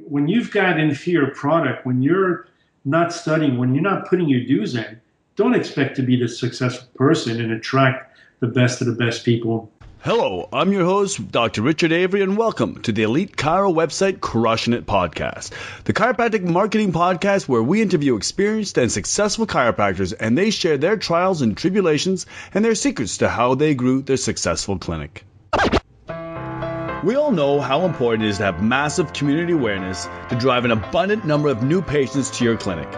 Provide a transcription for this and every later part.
When you've got inferior product, when you're not studying, when you're not putting your dues in, don't expect to be the successful person and attract the best of the best people. Hello, I'm your host, Dr. Richard Avery, and welcome to the Elite Chiro website Crushing It podcast, the chiropractic marketing podcast where we interview experienced and successful chiropractors and they share their trials and tribulations and their secrets to how they grew their successful clinic. We all know how important it is to have massive community awareness to drive an abundant number of new patients to your clinic.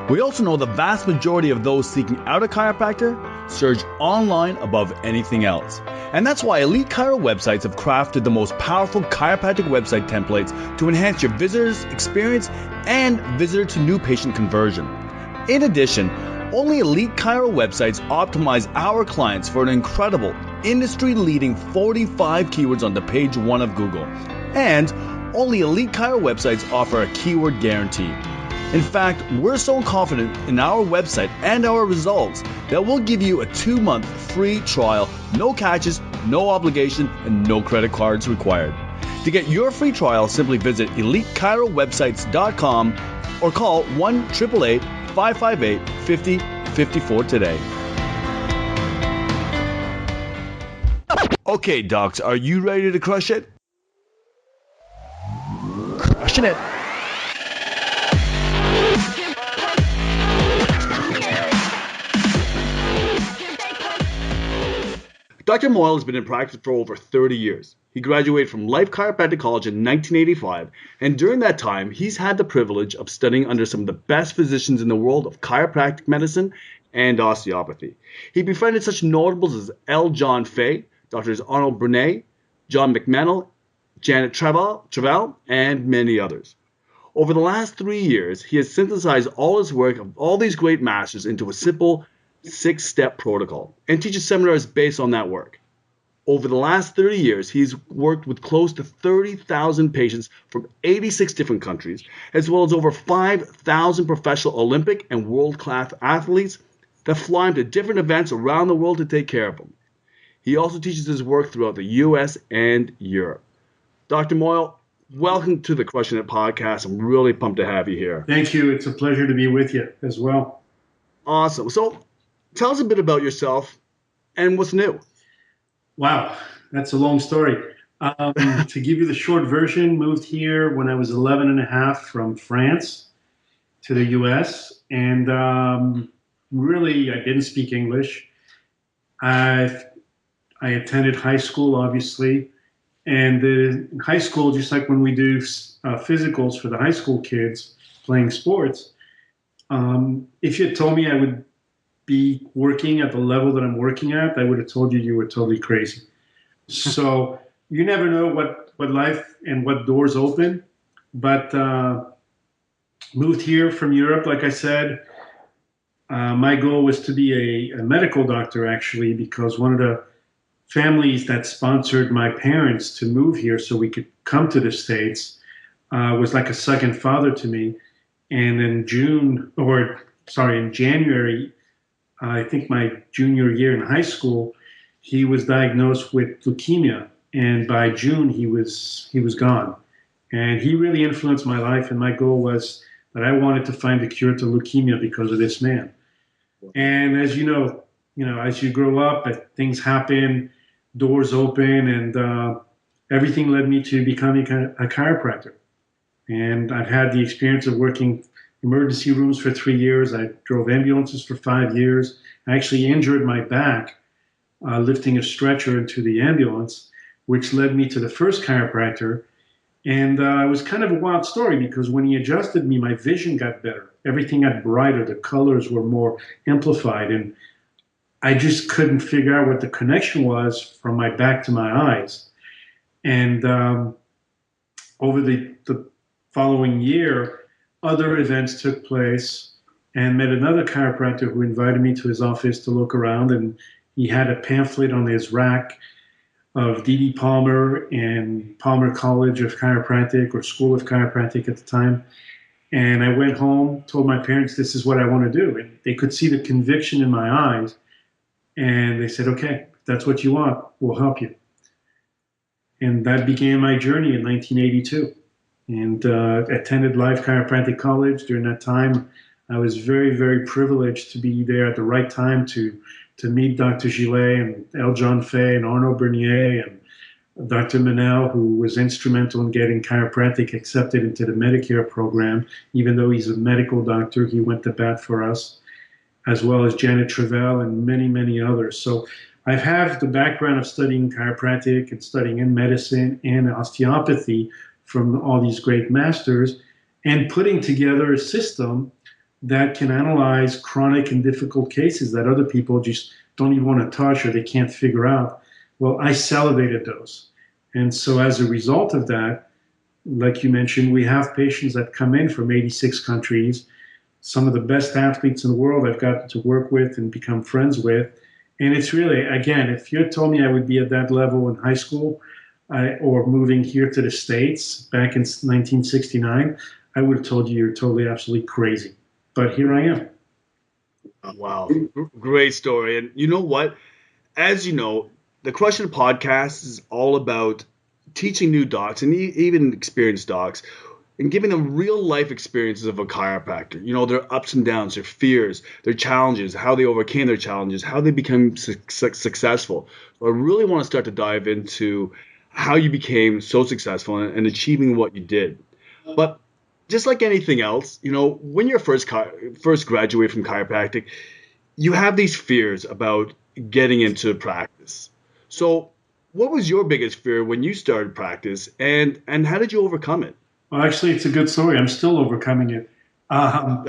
We also know the vast majority of those seeking out a chiropractor surge online above anything else. And that's why Elite Chiro websites have crafted the most powerful chiropractic website templates to enhance your visitor's experience and visitor to new patient conversion. In addition, only Elite Chiro websites optimize our clients for an incredible, industry-leading 45 keywords on the page 1 of Google. And only Elite Chiro websites offer a keyword guarantee. In fact, we're so confident in our website and our results that we'll give you a 2-month free trial, no catches, no obligation, and no credit cards required. To get your free trial, simply visit elitechirowebsites.com or call 1-888-558-5054 today. Okay, docs, are you ready to crush it? Crushing it. Dr. Moyle has been in practice for over 30 years. He graduated from Life Chiropractic College in 1985, and during that time, he's had the privilege of studying under some of the best physicians in the world of chiropractic medicine and osteopathy. He befriended such notables as L. John Fay, Drs. Arnold Brunet, John McMannel, Janet Travell, and many others. Over the last 3 years, he has synthesized all his work of all these great masters into a simple 6-step protocol and teaches seminars based on that work. Over the last 30 years, he's worked with close to 30,000 patients from 86 different countries, as well as over 5,000 professional Olympic and world-class athletes that fly him to different events around the world to take care of them. He also teaches his work throughout the US and Europe. Dr. Moyle, welcome to the Crushing It podcast. I'm really pumped to have you here. Thank you. It's a pleasure to be with you as well. Awesome. So tell us a bit about yourself and what's new. Wow, that's a long story. To give you the short version, moved here when I was 11 and a half from France to the US. And really, I didn't speak English. I attended high school, obviously. And in high school, just like when we do physicals for the high school kids playing sports, if you had told me I would be working at the level that I'm working at, I would have told you were totally crazy. So you never know what life and what doors open. But moved here from Europe, like I said. My goal was to be a medical doctor, actually, because one of the families that sponsored my parents to move here so we could come to the States was like a second father to me. And in January, I think my junior year in high school, he was diagnosed with leukemia, and by June he was gone. And he really influenced my life, and my goal was that I wanted to find a cure to leukemia because of this man. And as you know, as you grow up, things happen, doors open, and everything led me to becoming a chiropractor. And I've had the experience of working emergency rooms for 3 years. I drove ambulances for 5 years. I actually injured my back lifting a stretcher into the ambulance, which led me to the first chiropractor. And it was kind of a wild story because when he adjusted me, my vision got better. Everything got brighter. The colors were more amplified. And I just couldn't figure out what the connection was from my back to my eyes. And over the following year, other events took place, and met another chiropractor who invited me to his office to look around. And he had a pamphlet on his rack of D.D. Palmer and Palmer College of Chiropractic, or School of Chiropractic at the time. And I went home, told my parents, this is what I want to do. And they could see the conviction in my eyes. And they said, okay, if that's what you want, we'll help you. And that began my journey in 1982. and attended Life Chiropractic College. During that time, I was very, very privileged to be there at the right time to meet Dr. Gillet and L. John Fay and Arnaud Bernier and Dr. Manel, who was instrumental in getting chiropractic accepted into the Medicare program. Even though he's a medical doctor, he went to bat for us, as well as Janet Travell and many, many others. So I have the background of studying chiropractic and studying in medicine and osteopathy from all these great masters, and putting together a system that can analyze chronic and difficult cases that other people just don't even want to touch or they can't figure out. Well, I salivated those. And so as a result of that, like you mentioned, we have patients that come in from 86 countries, some of the best athletes in the world I've got to work with and become friends with. And it's really, again, if you had told me I would be at that level in high school or moving here to the States back in 1969, I would have told you you're totally, absolutely crazy. But here I am. Wow. Great story. And you know what? As you know, the Crushing podcast is all about teaching new docs and even experienced docs and giving them real life experiences of a chiropractor. You know, their ups and downs, their fears, their challenges, how they overcame their challenges, how they become successful. So I really want to start to dive into how you became so successful and achieving what you did. But just like anything else, you know, when you're first graduate from chiropractic, you have these fears about getting into practice. So what was your biggest fear when you started practice, and how did you overcome it? Well, actually, it's a good story. I'm still overcoming it. Um,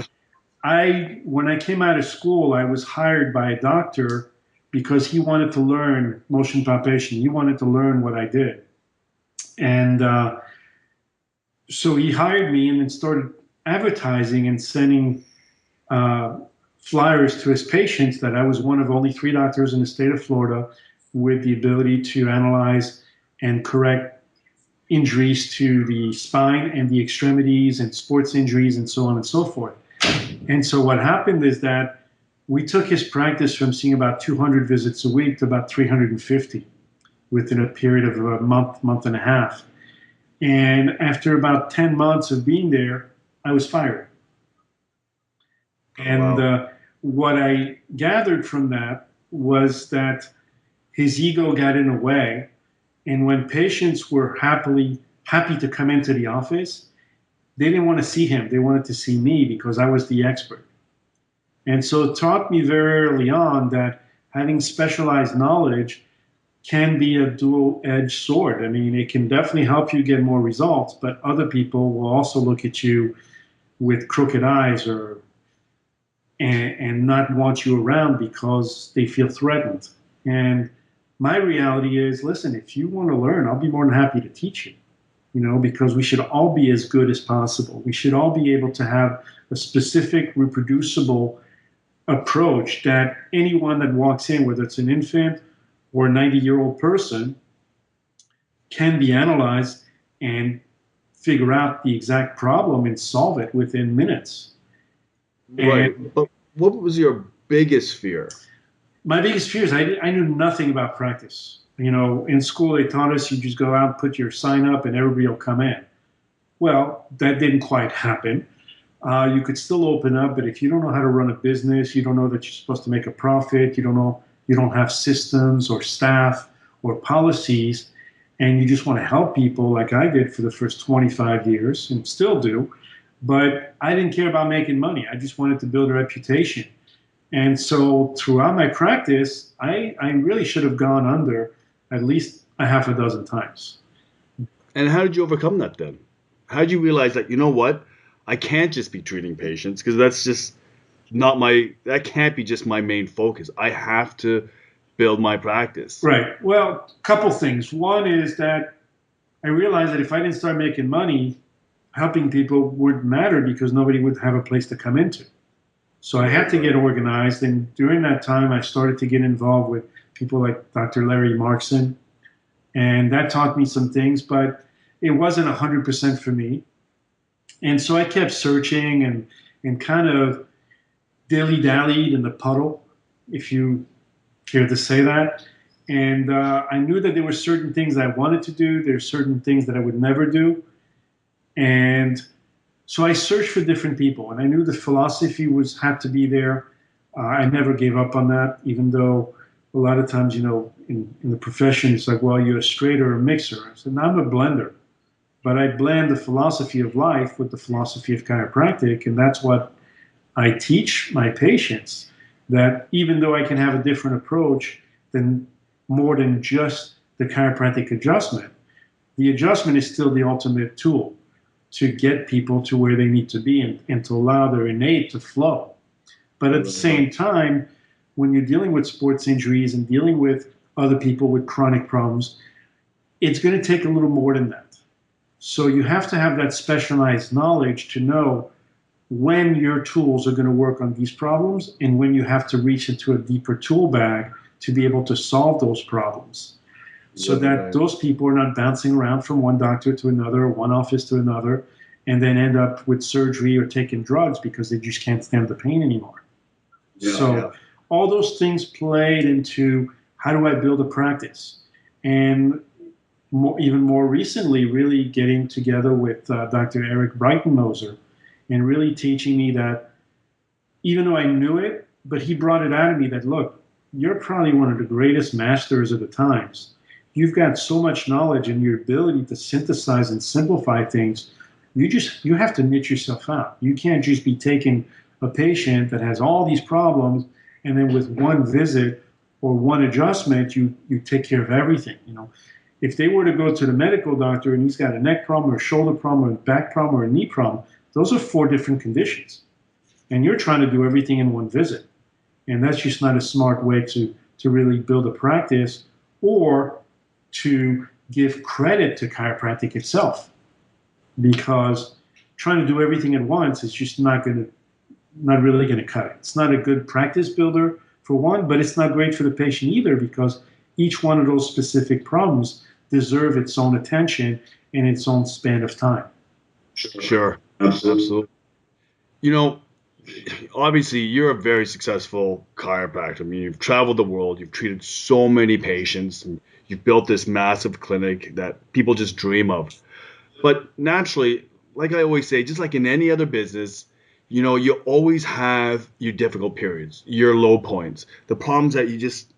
when I came out of school, I was hired by a doctor because he wanted to learn motion palpation. He wanted to learn what I did. And so he hired me and then started advertising and sending flyers to his patients that I was one of only 3 doctors in the state of Florida with the ability to analyze and correct injuries to the spine and the extremities and sports injuries and so on and so forth. And so what happened is that we took his practice from seeing about 200 visits a week to about 350 within a period of a month and a half. And after about 10 months of being there, I was fired. And Wow. what I gathered from that was that his ego got in the way. And when patients were happy to come into the office, they didn't want to see him. They wanted to see me because I was the expert. And so it taught me very early on that having specialized knowledge can be a dual-edged sword. I mean, it can definitely help you get more results, but other people will also look at you with crooked eyes and not want you around because they feel threatened. And my reality is, listen, if you want to learn, I'll be more than happy to teach you, you know, because we should all be as good as possible. We should all be able to have a specific, reproducible approach that anyone that walks in, whether it's an infant or a 90-year-old person, can be analyzed and figure out the exact problem and solve it within minutes. Right. And But what was your biggest fear? my biggest fear is I knew nothing about practice. You know, in school they taught us you just go out, put your sign up, and everybody will come in. Well, that didn't quite happen. You could still open up, but if you don't know how to run a business, you don't know that you're supposed to make a profit, you don't have systems or staff or policies, and you just want to help people like I did for the first 25 years and still do. But I didn't care about making money. I just wanted to build a reputation. And so throughout my practice, I really should have gone under at least a half a dozen times. And how did you overcome that then? How did you realize that, you know what? I can't just be treating patients because that's just that can't be just my main focus. I have to build my practice. Right. Well, a couple things. One is that I realized that if I didn't start making money, helping people wouldn't matter because nobody would have a place to come into. So I had to get organized. And during that time, I started to get involved with people like Dr. Larry Markson. And that taught me some things, but it wasn't 100% for me. And so I kept searching and kind of dilly-dallied in the puddle, if you care to say that. And I knew that there were certain things I wanted to do. There's certain things that I would never do. And so I searched for different people, and I knew the philosophy had to be there. I never gave up on that, even though a lot of times, in the profession, it's like, well, you're a straighter or a mixer. I said, no, I'm a blender. But I blend the philosophy of life with the philosophy of chiropractic, and that's what I teach my patients, that even though I can have a different approach than more than just the chiropractic adjustment, the adjustment is still the ultimate tool to get people to where they need to be and to allow their innate to flow. But at the same time, when you're dealing with sports injuries and dealing with other people with chronic problems, it's going to take a little more than that. So you have to have that specialized knowledge to know when your tools are going to work on these problems and when you have to reach into a deeper tool bag to be able to solve those problems. So that those people are not bouncing around from one doctor to another, or one office to another, and then end up with surgery or taking drugs because they just can't stand the pain anymore. All those things played into how do I build a practice? And even more recently, really getting together with Dr. Eric Breitenmoser and really teaching me that even though I knew it, but he brought it out of me that, look, you're probably one of the greatest masters of the times. You've got so much knowledge and your ability to synthesize and simplify things. You have to niche yourself out. You can't just be taking a patient that has all these problems and then with one visit or one adjustment, you take care of everything. If they were to go to the medical doctor and he's got a neck problem or a shoulder problem or a back problem or a knee problem, those are 4 different conditions. And you're trying to do everything in one visit. And that's just not a smart way to really build a practice or to give credit to chiropractic itself. Because trying to do everything at once is just not really going to cut it. It's not a good practice builder for one, but it's not great for the patient either because each one of those specific problems deserve its own attention and its own span of time. Sure. Absolutely. Obviously, you're a very successful chiropractor. I mean, you've traveled the world, you've treated so many patients, and you've built this massive clinic that people just dream of. But naturally, like I always say, just like in any other business, you always have your difficult periods, your low points, the problems that you just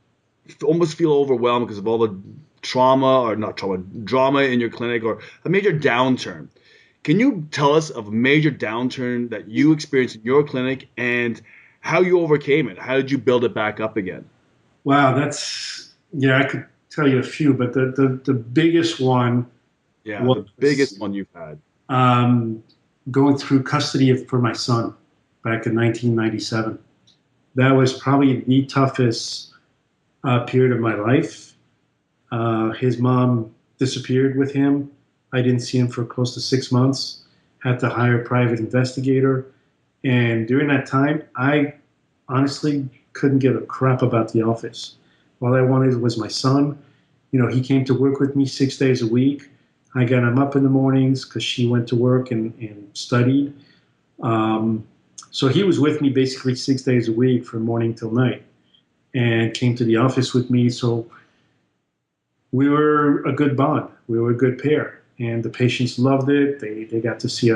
almost feel overwhelmed because of all the drama in your clinic or a major downturn. Can you tell us of a major downturn that you experienced in your clinic and how you overcame it? How did you build it back up again? Wow, I could tell you a few, but the biggest one the biggest one you've had. Going through custody for my son back in 1997. That was probably the toughest period of my life. His mom disappeared with him. I didn't see him for close to 6 months. Had to hire a private investigator. And during that time, I honestly couldn't give a crap about the office. All I wanted was my son. He came to work with me 6 days a week. I got him up in the mornings because she went to work and studied. So he was with me basically 6 days a week from morning till night and came to the office with me. So we were a good bond. We were a good pair. And the patients loved it. They got to see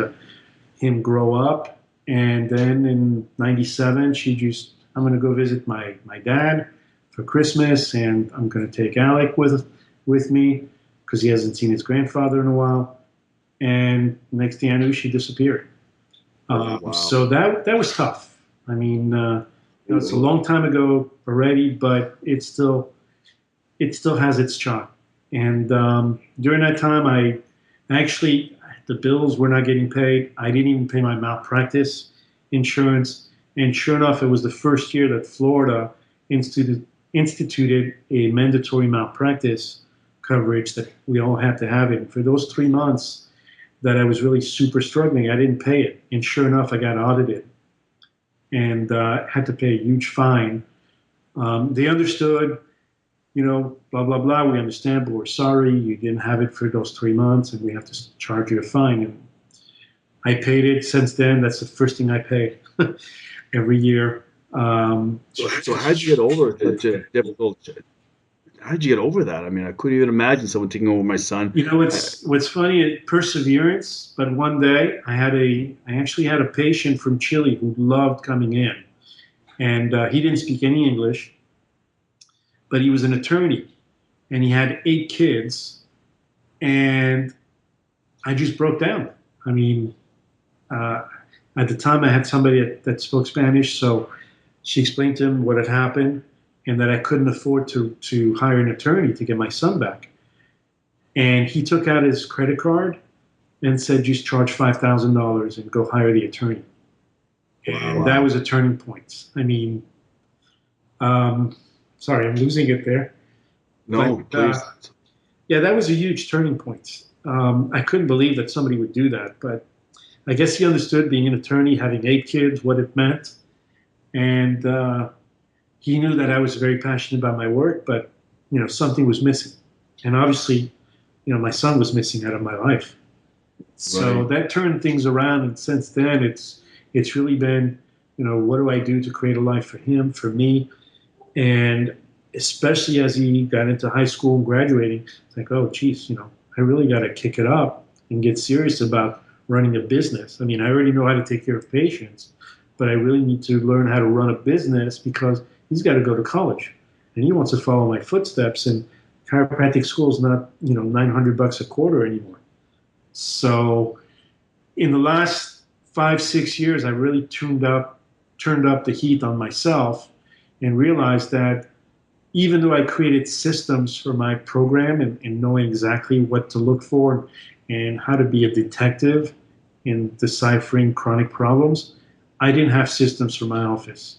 him grow up. And then in 97, I'm going to go visit my dad for Christmas, and I'm going to take Alec with me because he hasn't seen his grandfather in a while. And next thing I knew, she disappeared. Wow. So that was tough. I mean, it's a long time ago already, but it still has its charm. And during that time, the bills were not getting paid. I didn't even pay my malpractice insurance. And sure enough, it was the first year that Florida instituted a mandatory malpractice coverage that we all had to have it. And for those 3 months that I was really super struggling, I didn't pay it. And sure enough, I got audited and had to pay a huge fine. They understood, blah, blah, blah. We understand, but we're sorry. You didn't have it for those 3 months, and we have to charge you a fine. And I paid it. Since then, that's the first thing I pay every year. So how did you get over such a difficult? how did you get over that? I mean, I couldn't even imagine someone taking over my son. You know, what's funny, perseverance. But one day, I actually had a patient from Chile who loved coming in, and he didn't speak any English, but he was an attorney, and he had 8 kids, and I just broke down. I mean, uh, at the time, I had somebody that spoke Spanish, so she explained to him what had happened and that I couldn't afford to hire an attorney to get my son back. And he took out his credit card and said, just charge $5,000 and go hire the attorney. And that was a turning point. I mean, sorry, I'm losing it there. No, but, please. Yeah, that was a huge turning point. I couldn't believe that somebody would do that, but I guess he understood, being an attorney, having 8 kids, what it meant. And he knew that I was very passionate about my work, but, you know, something was missing. And obviously, you know, my son was missing out of my life. So that turned things around. And since then, it's really been, you know, what do I do to create a life for him, for me? And especially as he got into high school and graduating, it's like, oh, geez, you know, I really got to kick it up and get serious about running a business. I mean, I already know how to take care of patients, but I really need to learn how to run a business because he's got to go to college and he wants to follow my footsteps. And chiropractic school is not, you know, $900 a quarter anymore. So in the last 5-6 years, I really turned up the heat on myself and realized that even though I created systems for my program and knowing exactly what to look for and how to be a detective in deciphering chronic problems, I didn't have systems for my office.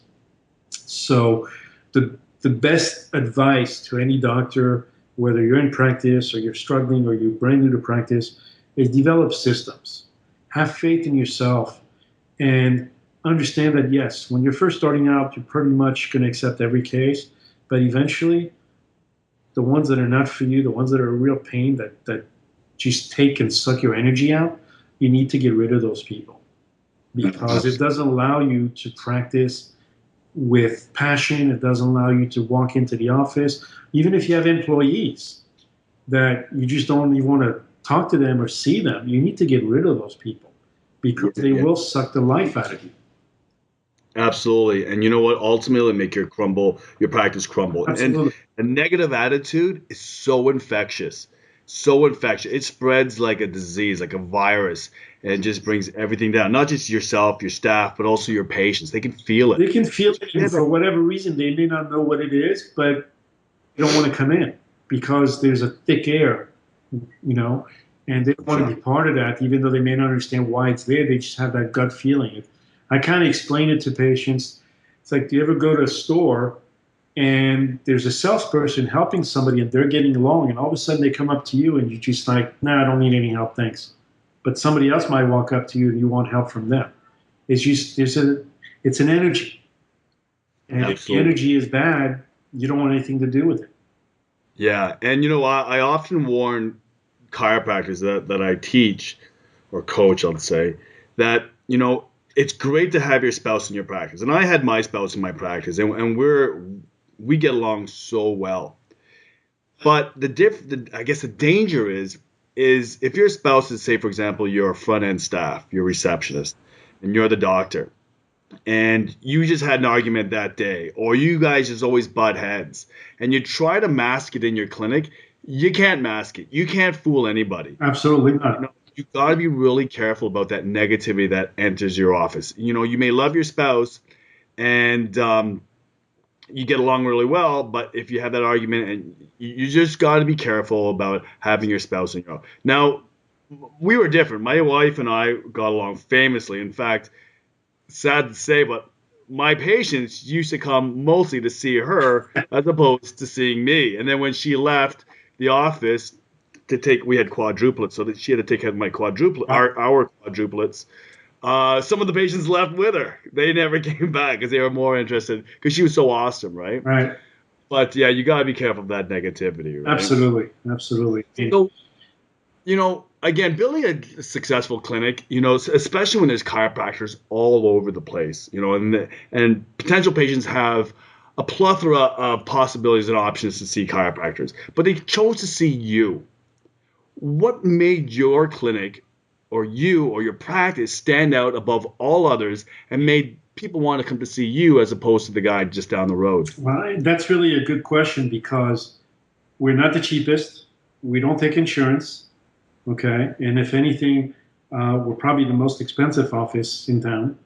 So the best advice to any doctor, whether you're in practice or you're struggling or you're brand new to practice, is develop systems. Have faith in yourself and understand that, yes, when you're first starting out, you're pretty much going to accept every case, but eventually the ones that are not for you, the ones that are a real pain, that just take and suck your energy out, you need to get rid of those people because it doesn't allow you to practice with passion. It doesn't allow you to walk into the office. Even if you have employees that you just don't even want to talk to them or see them, you need to get rid of those people because they will suck the life out of you. Absolutely. And you know what? Ultimately make your practice crumble. Absolutely. And a negative attitude is so infectious. So infectious. It spreads like a disease, like a virus, and just brings everything down. Not just yourself, your staff, but also your patients. They can feel it. They can feel it, and for whatever reason, they may not know what it is, but they don't want to come in because there's a thick air, you know, and they don't want to be part of that, even though they may not understand why it's there. They just have that gut feeling. I kind of explain it to patients. It's like, do you ever go to a store and there's a salesperson helping somebody and they're getting along, and all of a sudden they come up to you and you're just like, nah, I don't need any help, thanks. But somebody else might walk up to you and you want help from them. It's just, it's an energy. And Absolutely. If the energy is bad, you don't want anything to do with it. Yeah. And, you know, I often warn chiropractors that I teach or coach, I'll say, that, you know, it's great to have your spouse in your practice. And I had my spouse in my practice, and we get along so well. But I guess the danger is if your spouse is, say, for example, you're a front end staff, you're a receptionist, and you're the doctor, and you just had an argument that day, or you guys just always butt heads, and you try to mask it in your clinic, you can't mask it. You can't fool anybody. Absolutely not. You know, you got to be really careful about that negativity that enters your office. You know, you may love your spouse and you get along really well, but if you have that argument, and you just got to be careful about having your spouse in your office. Now, we were different. My wife and I got along famously. In fact, sad to say, but my patients used to come mostly to see her as opposed to seeing me. And then when she left the office, we had quadruplets, so that she had to take care of my our quadruplets. Some of the patients left with her. They never came back because they were more interested because she was so awesome, right? Right. But yeah, you gotta be careful of that negativity. Right? Absolutely. So, you know, again, building a successful clinic, you know, especially when there's chiropractors all over the place, you know, and potential patients have a plethora of possibilities and options to see chiropractors, but they chose to see you. What made your clinic or you or your practice stand out above all others and made people want to come to see you as opposed to the guy just down the road? Well, that's really a good question because we're not the cheapest. We don't take insurance, okay? And if anything, we're probably the most expensive office in town.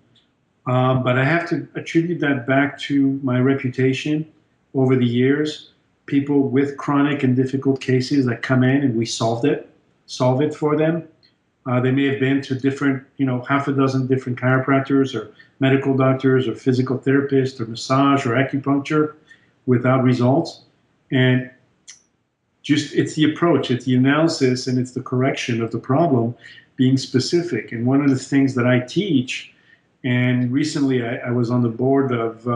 But I have to attribute that back to my reputation over the years. People with chronic and difficult cases that come in and we solve it for them. They may have been to different, half a dozen different chiropractors or medical doctors or physical therapists or massage or acupuncture without results. And just it's the approach, it's the analysis, and it's the correction of the problem being specific. And one of the things that I teach, and recently I was on the board of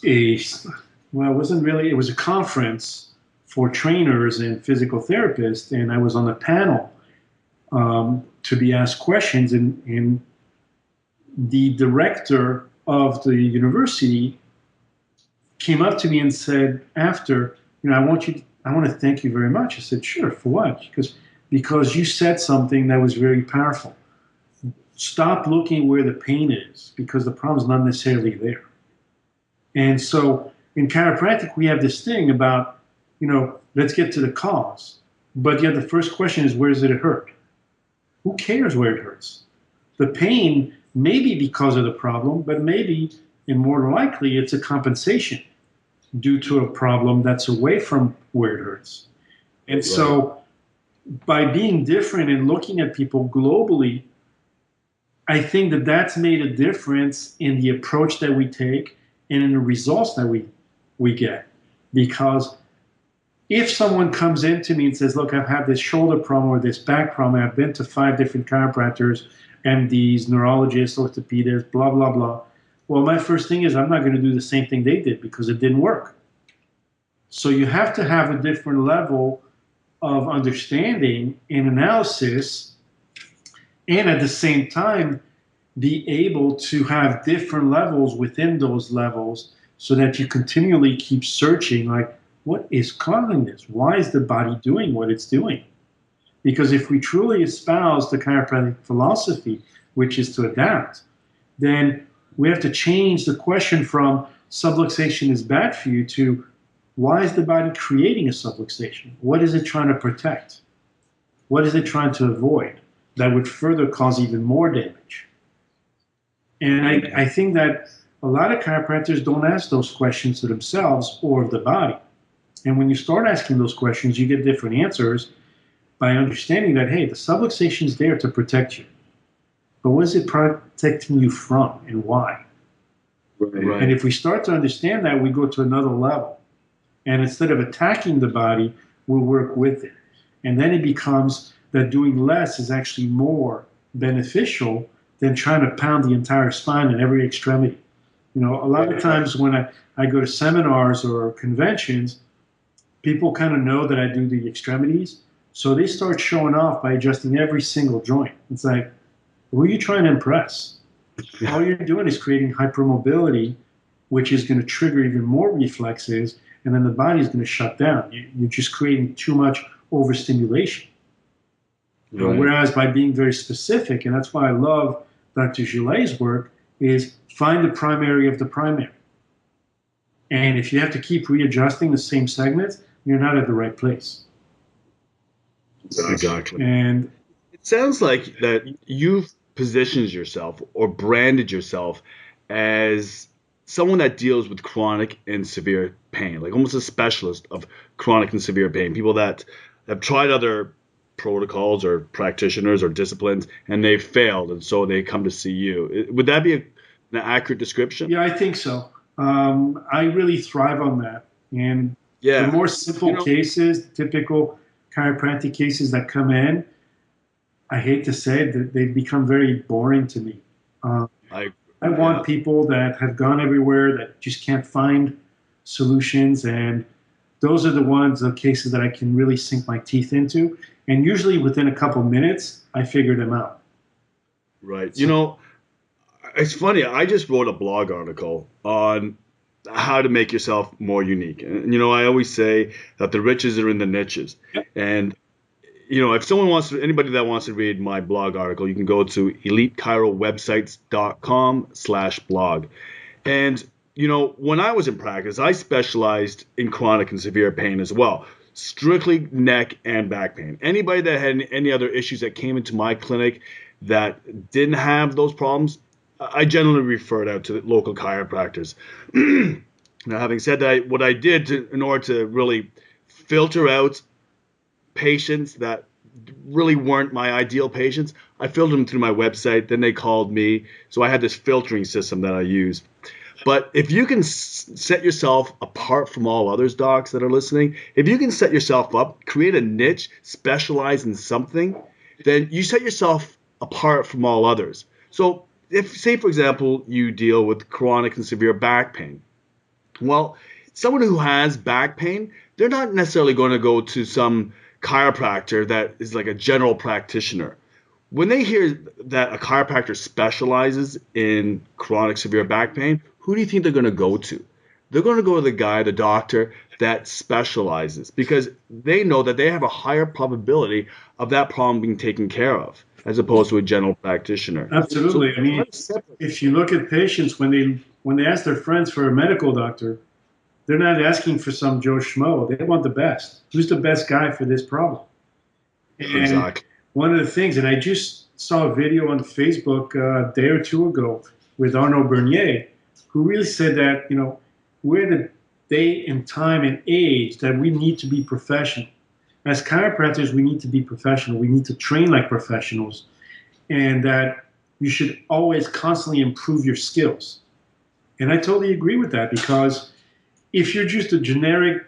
it was a conference for trainers and physical therapists, and I was on the panel to be asked questions, and the director of the university came up to me and said after, I want to thank you very much. I said, sure, for what? Because you said something that was very powerful. Stop looking where the pain is because the problem's not necessarily there. And so in chiropractic, we have this thing about, let's get to the cause. But yet the first question is, where does it hurt? Who cares where it hurts? The pain may be because of the problem, but maybe, and more likely, it's a compensation due to a problem that's away from where it hurts. And so by being different and looking at people globally, I think that that's made a difference in the approach that we take and in the results that we get. Because if someone comes in to me and says, look, I've had this shoulder problem or this back problem, I've been to 5 different chiropractors, MDs, neurologists, orthopedists, blah, blah, blah. Well, my first thing is I'm not going to do the same thing they did because it didn't work. So you have to have a different level of understanding and analysis, and at the same time, be able to have different levels within those levels so that you continually keep searching, like, what is causing this? Why is the body doing what it's doing? Because if we truly espouse the chiropractic philosophy, which is to adapt, then we have to change the question from subluxation is bad for you to why is the body creating a subluxation? What is it trying to protect? What is it trying to avoid that would further cause even more damage? And I think that a lot of chiropractors don't ask those questions to themselves or of the body. And when you start asking those questions, you get different answers by understanding that, hey, the subluxation is there to protect you. But what is it protecting you from and why? Right. And if we start to understand that, we go to another level. And instead of attacking the body, we'll work with it. And then it becomes that doing less is actually more beneficial than trying to pound the entire spine and every extremity. A lot of times when I go to seminars or conventions, people kind of know that I do the extremities. So they start showing off by adjusting every single joint. It's like, who are you trying to impress? All you're doing is creating hypermobility, which is going to trigger even more reflexes, and then the body is going to shut down. You're just creating too much overstimulation. Right. Whereas by being very specific, and that's why I love Dr. Gillet's work, is find the primary of the primary. And if you have to keep readjusting the same segments, you're not at the right place. Exactly. And it sounds like that you've positioned yourself or branded yourself as someone that deals with chronic and severe pain, like almost a specialist of chronic and severe pain. People that have tried other protocols or practitioners or disciplines and they've failed, and so they come to see you. Would that be an accurate description? Yeah, I think so. I really thrive on that. And the more simple cases, typical chiropractic cases that come in, I hate to say it, that they become very boring to me. I want people that have gone everywhere, that just can't find solutions, and those are the cases that I can really sink my teeth into. And usually within a couple minutes, I figure them out. Right. So, It's funny. I just wrote a blog article on how to make yourself more unique. And, I always say that the riches are in the niches. And, if someone anybody that wants to read my blog article, you can go to elitechirowebsites.com/blog. And, when I was in practice, I specialized in chronic and severe pain as well, strictly neck and back pain. Anybody that had any other issues that came into my clinic that didn't have those problems, I generally referred out to the local chiropractors. Now, having said that, what I did in order to really filter out patients that really weren't my ideal patients, I filtered them through my website. Then they called me. So I had this filtering system that I used. But if you can set yourself apart from all others, docs that are listening, if you can set yourself up, create a niche, specialize in something, then you set yourself apart from all others. So if, say, for example, you deal with chronic and severe back pain, well, someone who has back pain, they're not necessarily going to go to some chiropractor that is like a general practitioner. When they hear that a chiropractor specializes in chronic severe back pain, who do you think they're going to go to? They're going to go to the doctor that specializes, because they know that they have a higher probability of that problem being taken care of as opposed to a general practitioner. Absolutely. I mean, if you look at patients when they ask their friends for a medical doctor, they're not asking for some Joe Schmo. They want the best. Who's the best guy for this problem? And exactly. One of the things, and I just saw a video on Facebook a day or two ago with Arnaud Bernier, who really said that, we're the day and time and age that we need to be professional. As chiropractors, we need to be professional. We need to train like professionals, and that you should always constantly improve your skills. And I totally agree with that, because if you're just a generic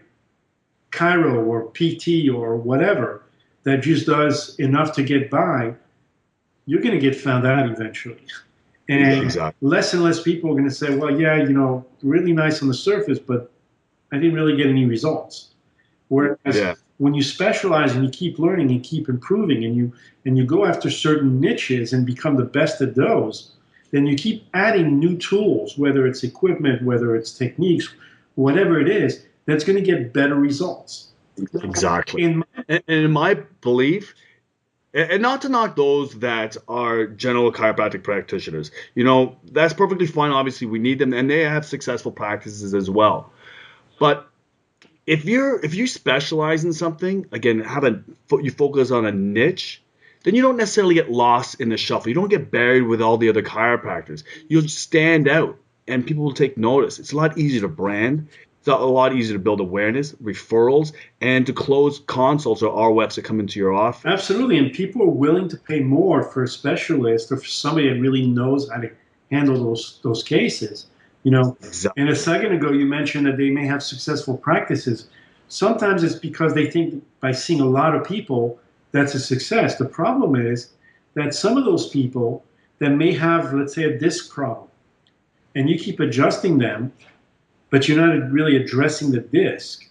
chiro or PT or whatever that just does enough to get by, you're going to get found out eventually. And exactly. Less and less people are going to say, well, yeah, really nice on the surface, but I didn't really get any results. Whereas when you specialize and you keep learning and keep improving, and you go after certain niches and become the best at those, then you keep adding new tools, whether it's equipment, whether it's techniques, whatever it is, that's going to get better results. Exactly. In my belief, and not to knock those that are general chiropractic practitioners, that's perfectly fine. Obviously, we need them, and they have successful practices as well. But if you specialize in something, again, you focus on a niche, then you don't necessarily get lost in the shuffle. You don't get buried with all the other chiropractors. You'll stand out, and people will take notice. It's a lot easier to brand. It's a lot easier to build awareness, referrals, and to close consults or RWEPs that come into your office. Absolutely, and people are willing to pay more for a specialist or for somebody that really knows how to handle those cases. Exactly. And a second ago, you mentioned that they may have successful practices. Sometimes it's because they think by seeing a lot of people, that's a success. The problem is that some of those people that may have, let's say, a disc problem, and you keep adjusting them, but you're not really addressing the disc,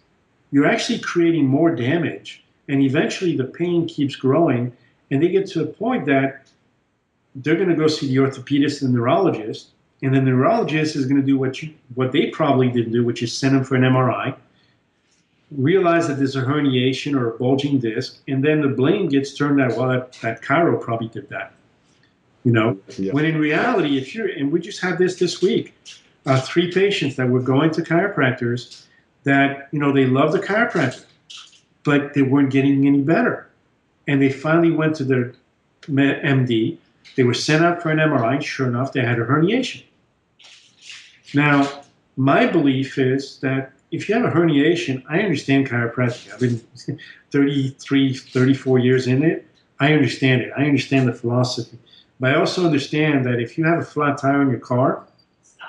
you're actually creating more damage. And eventually the pain keeps growing, and they get to a point that they're going to go see the orthopedist and the neurologist, and the neurologist is going to do what they probably didn't do, which is send them for an MRI, realize that there's a herniation or a bulging disc, and then the blame gets turned out, well, that chiro probably did that. When in reality, and we just had this week, 3 patients that were going to chiropractors that, they love the chiropractor, but they weren't getting any better. And they finally went to their MD. They were sent out for an MRI. Sure enough, they had a herniation. Now, my belief is that if you have a herniation, I understand chiropractic. I've been 34 years in it. I understand it. I understand the philosophy. But I also understand that if you have a flat tire in your car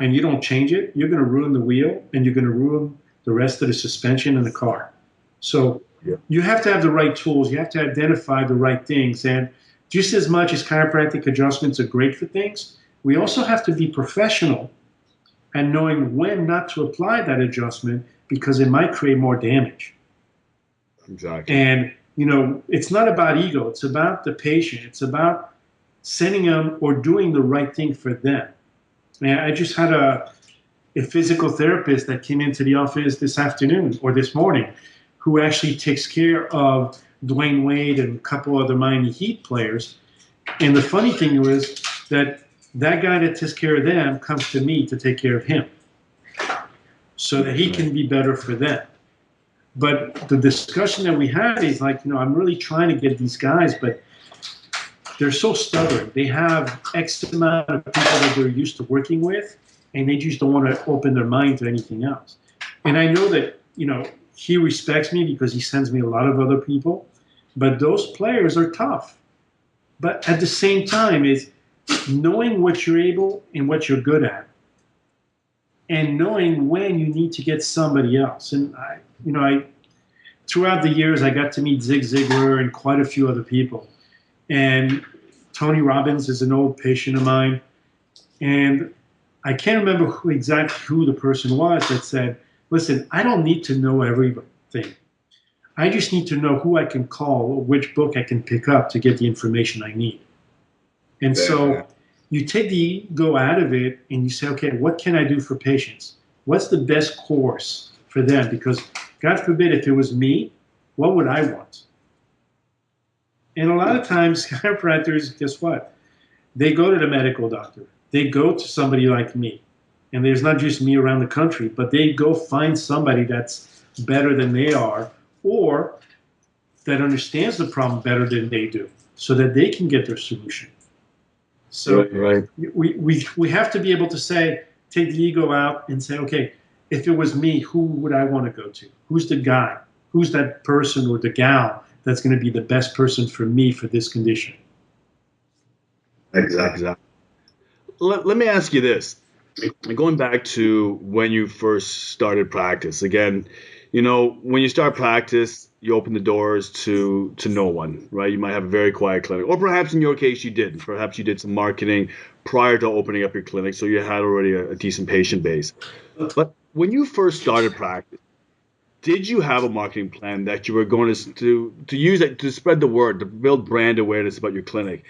and you don't change it, you're going to ruin the wheel and you're going to ruin the rest of the suspension in the car. So you have to have the right tools. You have to identify the right things. And just as much as chiropractic adjustments are great for things, we also have to be professional and knowing when not to apply that adjustment, because it might create more damage. Exactly. And, it's not about ego. It's about the patient. It's about sending them or doing the right thing for them. And I just had a physical therapist that came into the office this afternoon or this morning who actually takes care of Dwayne Wade and a couple other Miami Heat players. And the funny thing was that guy that takes care of them comes to me to take care of him so that he can be better for them. But the discussion that we had is like, I'm really trying to get these guys, but they're so stubborn. They have X amount of people that they're used to working with, and they just don't want to open their mind to anything else. And I know that, he respects me because he sends me a lot of other people, but those players are tough. But at the same time is knowing what you're able and what you're good at, and knowing when you need to get somebody else. And I throughout the years, I got to meet Zig Ziglar and quite a few other people. And Tony Robbins is an old patient of mine. And I can't remember exactly who the person was that said, listen, I don't need to know everything. I just need to know who I can call or which book I can pick up to get the information I need. And so you take the ego out of it and you say, okay, what can I do for patients? What's the best course for them? Because God forbid, if it was me, what would I want? And a lot of times, chiropractors, guess what? They go to the medical doctor. They go to somebody like me. And there's not just me around the country, but they go find somebody that's better than they are or that understands the problem better than they do so that they can get their solution. So right. we have to be able to say, take the ego out and say, okay, if it was me, who would I want to go to? Who's the guy? Who's that person or the gal that's going to be the best person for me for this condition? Exactly. Let me ask you this. Going back to when you first started practice, again, when you start practice, you open the doors to no one, right? You might have a very quiet clinic, or perhaps in your case you didn't. Perhaps you did some marketing prior to opening up your clinic, so you had already a decent patient base. But when you first started practice, did you have a marketing plan that you were going to use it to spread the word, to build brand awareness about your clinic?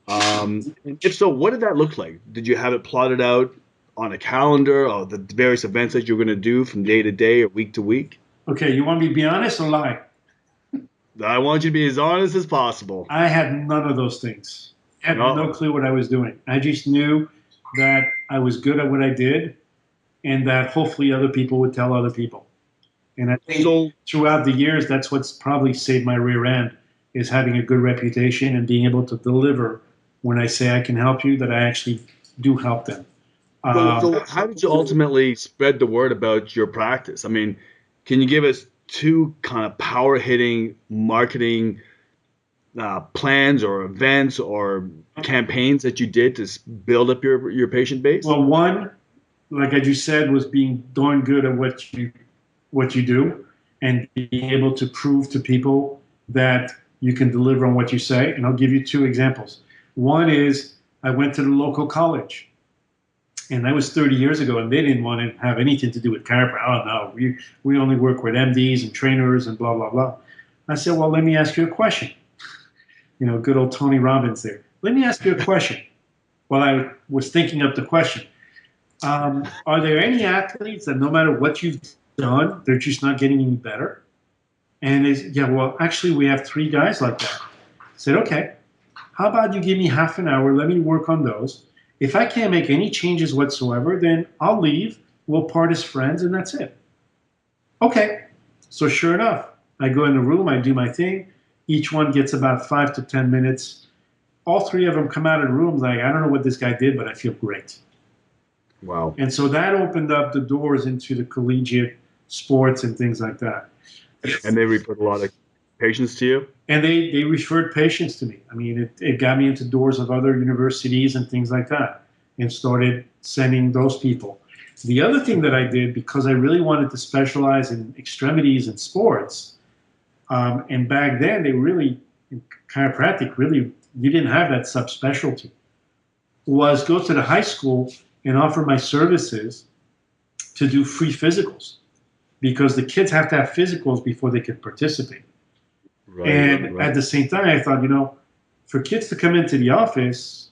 And if so, what did that look like? Did you have it plotted out on a calendar or the various events that you're going to do from day to day or week to week? Okay, you want me to be honest or lie? I want you to be as honest as possible. I had none of those things. I had no clue what I was doing. I just knew that I was good at what I did and that hopefully other people would tell other people. And I think throughout the years, that's what's probably saved my rear end, is having a good reputation and being able to deliver when I say I can help you, that I actually do help them. So how did you ultimately spread the word about your practice? I mean, can you give us two kind of power-hitting marketing plans or events or campaigns that you did to build up your patient base? Well, one, like I just said, was being darn good at what you do and being able to prove to people that you can deliver on what you say. And I'll give you two examples. One is I went to the local college. And that was 30 years ago, and they didn't want to have anything to do with chiropractic. Oh, no, we only work with MDs and trainers and blah, blah, blah. I said, well, let me ask you a question. Good old Tony Robbins there. Let me ask you a question. Well, I was thinking up the question. Are there any athletes that no matter what you've done, they're just not getting any better? And well, actually, we have 3 guys like that. I said, okay, how about you give me half an hour, let me work on those. If I can't make any changes whatsoever, then I'll leave, we'll part as friends, and that's it. Okay, so sure enough, I go in the room, I do my thing, each one gets about 5 to 10 minutes. All 3 of them come out of the room like, I don't know what this guy did, but I feel great. Wow. And so that opened up the doors into the collegiate sports and things like that. And they referred a lot of patients to you? And they referred patients to me. I mean, it got me into doors of other universities and things like that and started sending those people. The other thing that I did, because I really wanted to specialize in extremities and sports, and back then in chiropractic, really, you didn't have that subspecialty, was go to the high school and offer my services to do free physicals because the kids have to have physicals before they can participate. Right. At the same time, I thought, for kids to come into the office,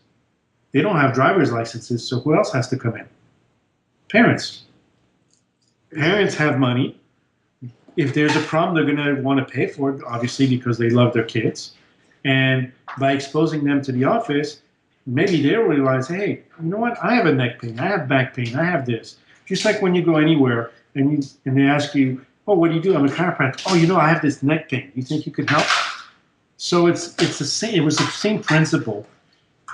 They don't have driver's licenses, so who else has to come in? Parents. Parents have money. If there's a problem, they're going to want to pay for it, obviously, because they love their kids. And by exposing them to the office, maybe they'll realize, hey, you know what? I have a neck pain. I have back pain. I have this. Just like when you go anywhere and they ask you, oh, what do you do? I'm a chiropractor. Oh, I have this neck pain. You think you could help? So it's the same. It was the same principle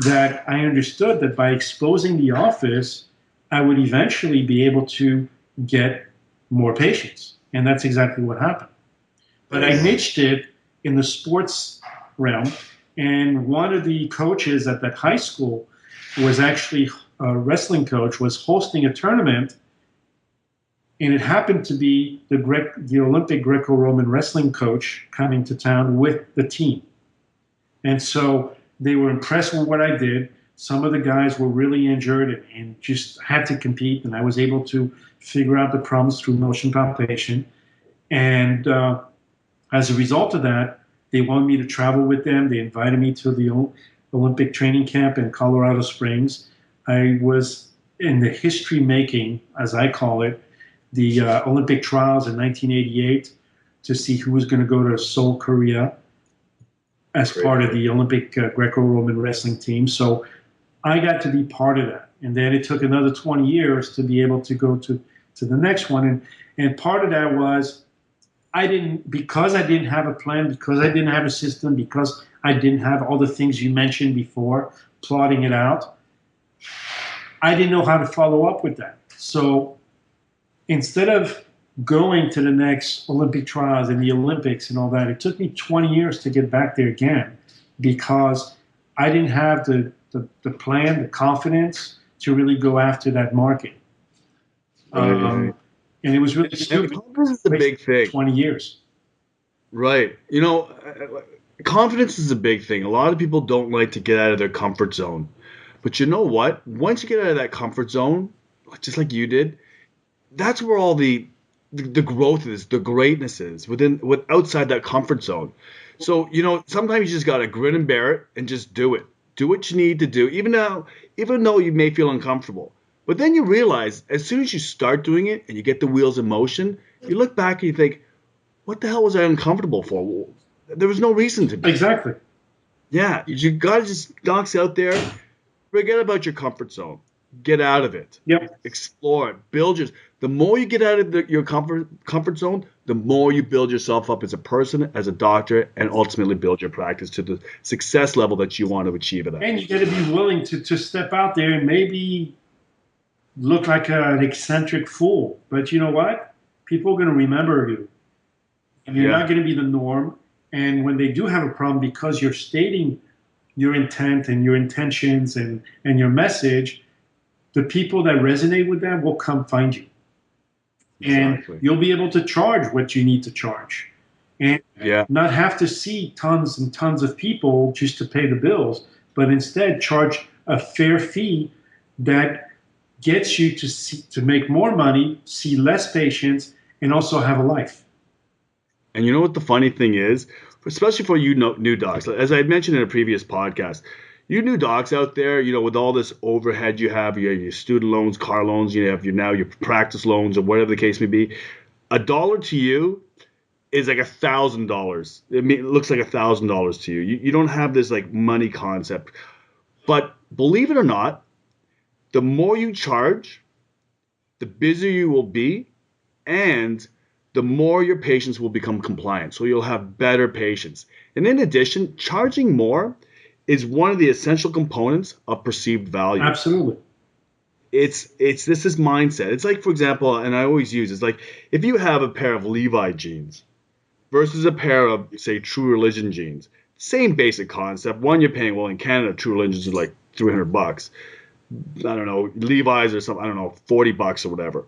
that I understood that by exposing the office, I would eventually be able to get more patients. And that's exactly what happened. But I niched it in the sports realm. And one of the coaches at that high school was actually a wrestling coach, was hosting a tournament. And it happened to be the Olympic Greco-Roman wrestling coach coming to town with the team. And so they were impressed with what I did. Some of the guys were really injured and just had to compete, and I was able to figure out the problems through motion palpation. And as a result of that, they wanted me to travel with them. They invited me to the Olympic training camp in Colorado Springs. I was in the history making, as I call it, the Olympic trials in 1988 to see who was going to go to Seoul, Korea as part of the Olympic Greco-Roman wrestling team. So I got to be part of that. And then it took another 20 years to be able to go to the next one. And part of that was because I didn't have a plan, because I didn't have a system, because I didn't have all the things you mentioned before, plotting it out, I didn't know how to follow up with that. So instead of going to the next Olympic trials and the Olympics and all that, it took me 20 years to get back there again because I didn't have the plan, the confidence to really go after that market. And it was really stupid. Confidence is a big thing. 20 years. Right. Confidence is a big thing. A lot of people don't like to get out of their comfort zone. But you know what? Once you get out of that comfort zone, just like you did, that's where all the growth is, the greatness is outside that comfort zone. So, sometimes you just got to grin and bear it and just do it. Do what you need to do, even though you may feel uncomfortable. But then you realize, as soon as you start doing it and you get the wheels in motion, you look back and you think, what the hell was I uncomfortable for? Well, there was no reason to be. Exactly. Yeah, you got to just docs out there, forget about your comfort zone. Get out of it. Yep. Explore it. The more you get out of your comfort zone, the more you build yourself up as a person, as a doctor, and ultimately build your practice to the success level that you want to achieve at that. And you got to be willing to step out there and maybe look like an eccentric fool. But you know what? People are going to remember you. And you're not going to be the norm. And when they do have a problem, because you're stating your intent and your intentions and your message, the people that resonate with that will come find you. Exactly. And you'll be able to charge what you need to charge. And not have to see tons and tons of people just to pay the bills, but instead charge a fair fee that gets you to make more money, see less patients, and also have a life. And you know what the funny thing is? Especially for you new docs, as I had mentioned in a previous podcast, you new docs out there, with all this overhead you have your student loans, car loans, you have your practice loans or whatever the case may be, $1 to you is like $1,000. It looks like $1,000 to you. You don't have this like money concept. But believe it or not, the more you charge, the busier you will be, and the more your patients will become compliant. So you'll have better patients. And in addition, charging more is one of the essential components of perceived value. Absolutely. This is mindset. It's like, for example, and I always use, it's like if you have a pair of Levi jeans versus a pair of, say, True Religion jeans, same basic concept. One you're paying, well, in Canada, True Religion's is like $300. I don't know, Levi's or something, I don't know, $40 or whatever.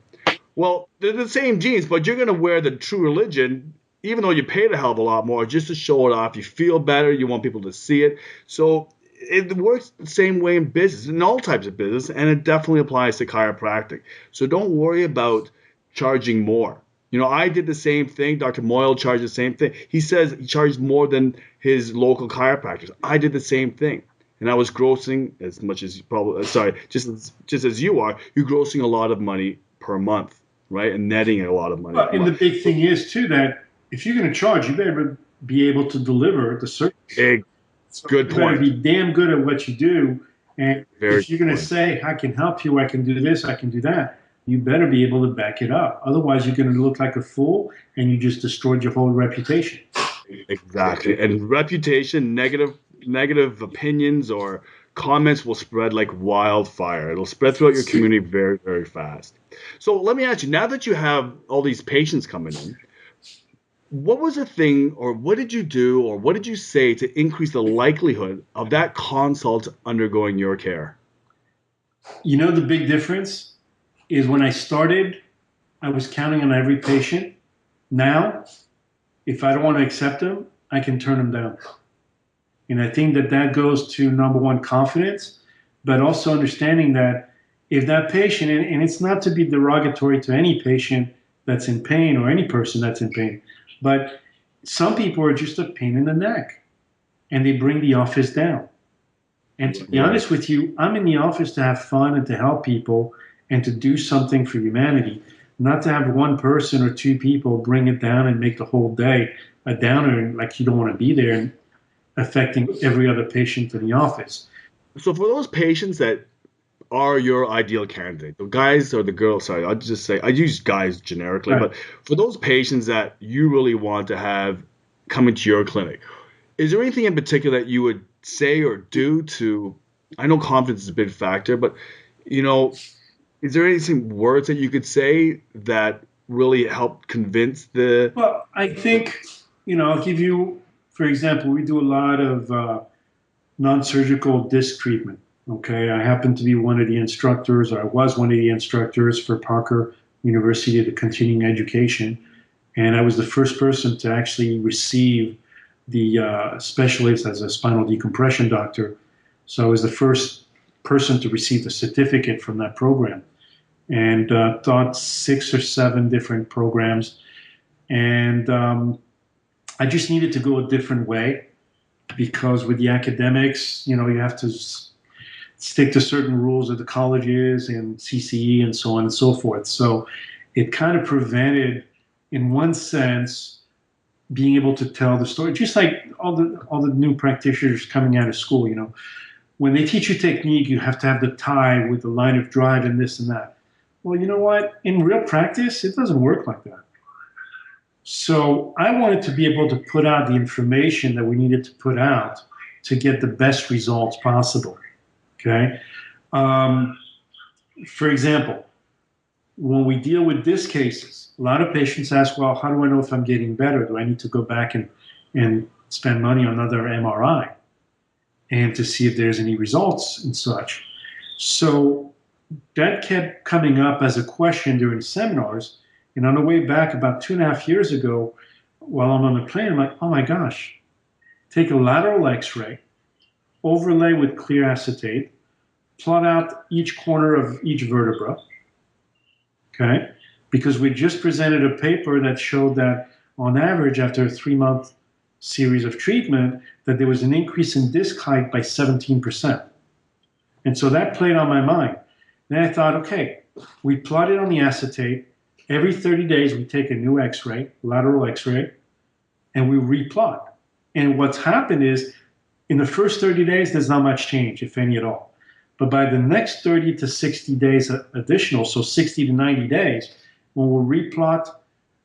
Well, they're the same jeans, but you're going to wear the True Religion, even though you paid a hell of a lot more, just to show it off. You feel better. You want people to see it. So it works the same way in business, in all types of business, and it definitely applies to chiropractic. So don't worry about charging more. I did the same thing. Dr. Moyle charged the same thing. He says he charged more than his local chiropractors. I did the same thing. and I was grossing as much as you probably, sorry, just as you are, you're grossing a lot of money per month, right? And netting a lot of money Well, per and the month. big thing is too that if you're going to charge, you better be able to deliver the service. Big, So good you better point. be damn good at what you do. And Very if you're good going to point. say, I can help you, I can do this, I can do that, you better be able to back it up. Otherwise, you're going to look like a fool and you just destroyed your whole reputation. Exactly. And reputation, negative opinions or comments will spread like wildfire. It'll spread throughout your community very, very fast. So let me ask you, now that you have all these patients coming in, what was the thing or what did you do or what did you say to increase the likelihood of that consult undergoing your care? You know, the big difference is when I started, I was counting on every patient. Now, if I don't want to accept them, I can turn them down. And I think that that goes to number one, confidence, but also understanding that if that patient, and it's not to be derogatory to any patient that's in pain or any person that's in pain, but some people are just a pain in the neck and they bring the office down. And to be Right. honest with you, I'm in the office to have fun and to help people and to do something for humanity, not to have one person or two people bring it down and make the whole day a downer and like you don't want to be there and affecting every other patient in the office. So for those patients that are your ideal candidate, the guys or the girls, sorry, I'll just say I use guys generically, Right. but for those patients that you really want to have come into your clinic, is there anything in particular that you would say or do to, I know confidence is a big factor, but you know, is there anything words that you could say that really help convince the Well, I think, I'll give you, for example, we do a lot of non surgical disc treatment. Okay. I happen to be one of the instructors, or I was one of the instructors for Parker University, the continuing education. And I was the first person to actually receive the specialist as a spinal decompression doctor. So I was the first person to receive the certificate from that program and taught 6 or 7 different programs. And I just needed to go a different way because with the academics, you have to stick to certain rules of the colleges and CCE and so on and so forth. So it kind of prevented, in one sense, being able to tell the story. Just like all the new practitioners coming out of school, when they teach you technique, you have to have the tie with the line of drive and this and that. Well, you know what? In real practice, it doesn't work like that. So I wanted to be able to put out the information that we needed to put out to get the best results possible. Okay. Um, for example, when we deal with disc cases, a lot of patients ask, well, how do I know if I'm getting better? Do I need to go back and spend money on another MRI and to see if there's any results and such? So that kept coming up as a question during seminars. And on the way back about 2.5 years ago, while I'm on the plane, I'm like, oh my gosh, take a lateral x-ray, overlay with clear acetate, plot out each corner of each vertebra, okay? Because we just presented a paper that showed that on average, after a 3-month series of treatment, that there was an increase in disc height by 17%. And so that played on my mind. Then I thought, okay, we plot it on the acetate. Every 30 days, we take a new x-ray, lateral x-ray, and we replot. And what's happened is, in the first 30 days, there's not much change, if any at all. But by the next 30 to 60 days additional, so 60 to 90 days, when we replot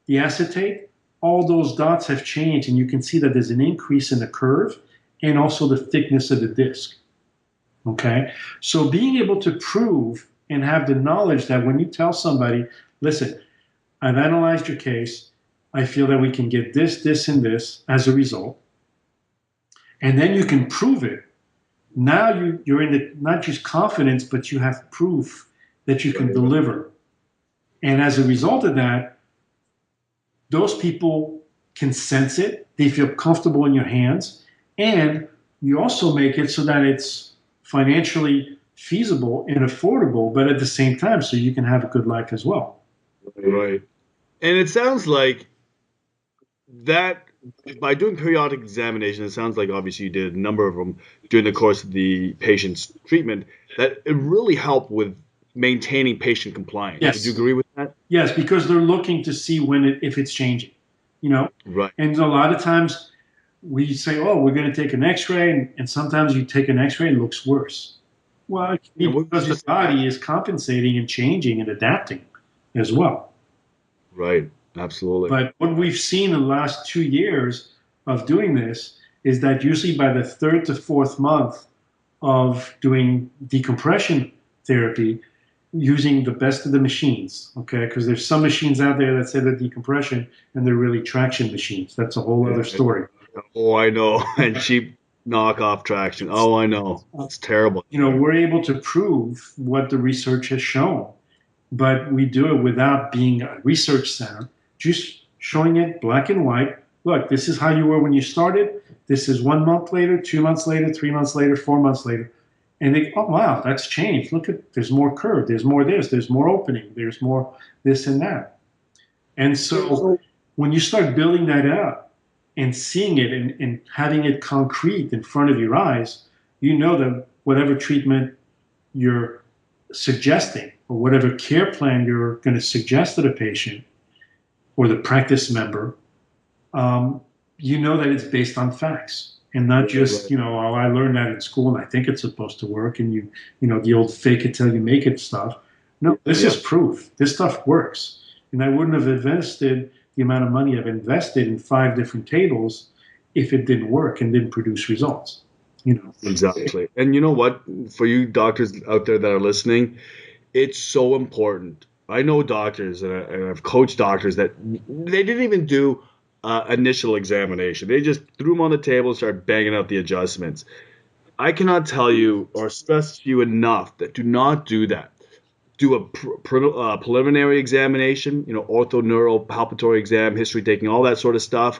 the acetate, all those dots have changed, and you can see that there's an increase in the curve and also the thickness of the disc. Okay? So being able to prove and have the knowledge that when you tell somebody, listen, I've analyzed your case, I feel that we can get this, this, and this as a result, and then you can prove it. Now you're in the, not just confidence, but you have proof that you can deliver. And as a result of that, those people can sense it. They feel comfortable in your hands. And you also make it so that it's financially feasible and affordable, but at the same time, so you can have a good life as well. right? And it sounds like that by doing periodic examination, it sounds like obviously you did a number of them during the course of the patient's treatment, that it really helped with maintaining patient compliance. Would you Yes, agree with that? yes, because they're looking to see if it's changing, you know. Right. And a lot of times we say, "Oh, we're going to take an X-ray," and sometimes you take an X-ray and it looks worse. Well, it can be And what because was your the body is compensating and changing and adapting as well. right? Absolutely. But what we've seen in the last 2 years of doing this is that usually by the third to fourth month of doing decompression therapy, using the best of the machines, okay? Because there's some machines out there that say they're decompression and they're really traction machines. That's a whole other Yeah. story. Oh, I know. And cheap knockoff traction. Oh, I know. It's terrible. We're able to prove what the research has shown, but we do it without being a research center, just showing it black and white. Look, this is how you were when you started. This is 1 month later, 2 months later, 3 months later, 4 months later. And they, oh, wow, that's changed. Look at, there's more curve, there's more this, there's more opening, there's more this and that. And so when you start building that up and seeing it and having it concrete in front of your eyes, you know that whatever treatment you're suggesting or whatever care plan you're going to suggest to the patient or the practice member, you know that it's based on facts and not just, oh, I learned that in school and I think it's supposed to work and the old fake it till you make it stuff. No, this is proof. This stuff works. And I wouldn't have invested the amount of money I've invested in 5 different tables if it didn't work and didn't produce results. Exactly. And you know what? For you doctors out there that are listening, it's so important. I know doctors and I've coached doctors that they didn't even do initial examination. They just threw them on the table and started banging out the adjustments. I cannot tell you or stress to you enough that do not do that. Do a preliminary examination, ortho, neuro, palpatory exam, history taking, all that sort of stuff,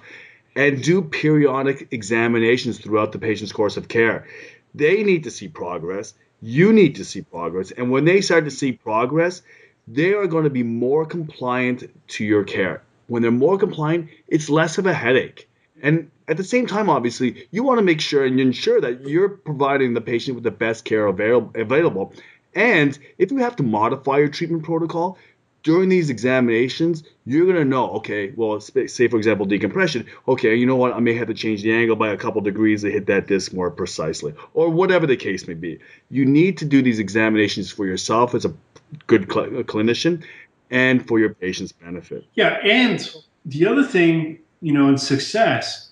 and do periodic examinations throughout the patient's course of care. They need to see progress. You need to see progress. And when they start to see progress, they are going to be more compliant to your care. When they're more compliant, it's less of a headache. And at the same time, obviously, you want to make sure and ensure that you're providing the patient with the best care available. And if you have to modify your treatment protocol, during these examinations, you're going to know, okay, well, say, for example, decompression. Okay, you know what? I may have to change the angle by a couple degrees to hit that disc more precisely, or whatever the case may be. You need to do these examinations for yourself as a good clinician and for your patient's benefit. Yeah, and the other thing, in success,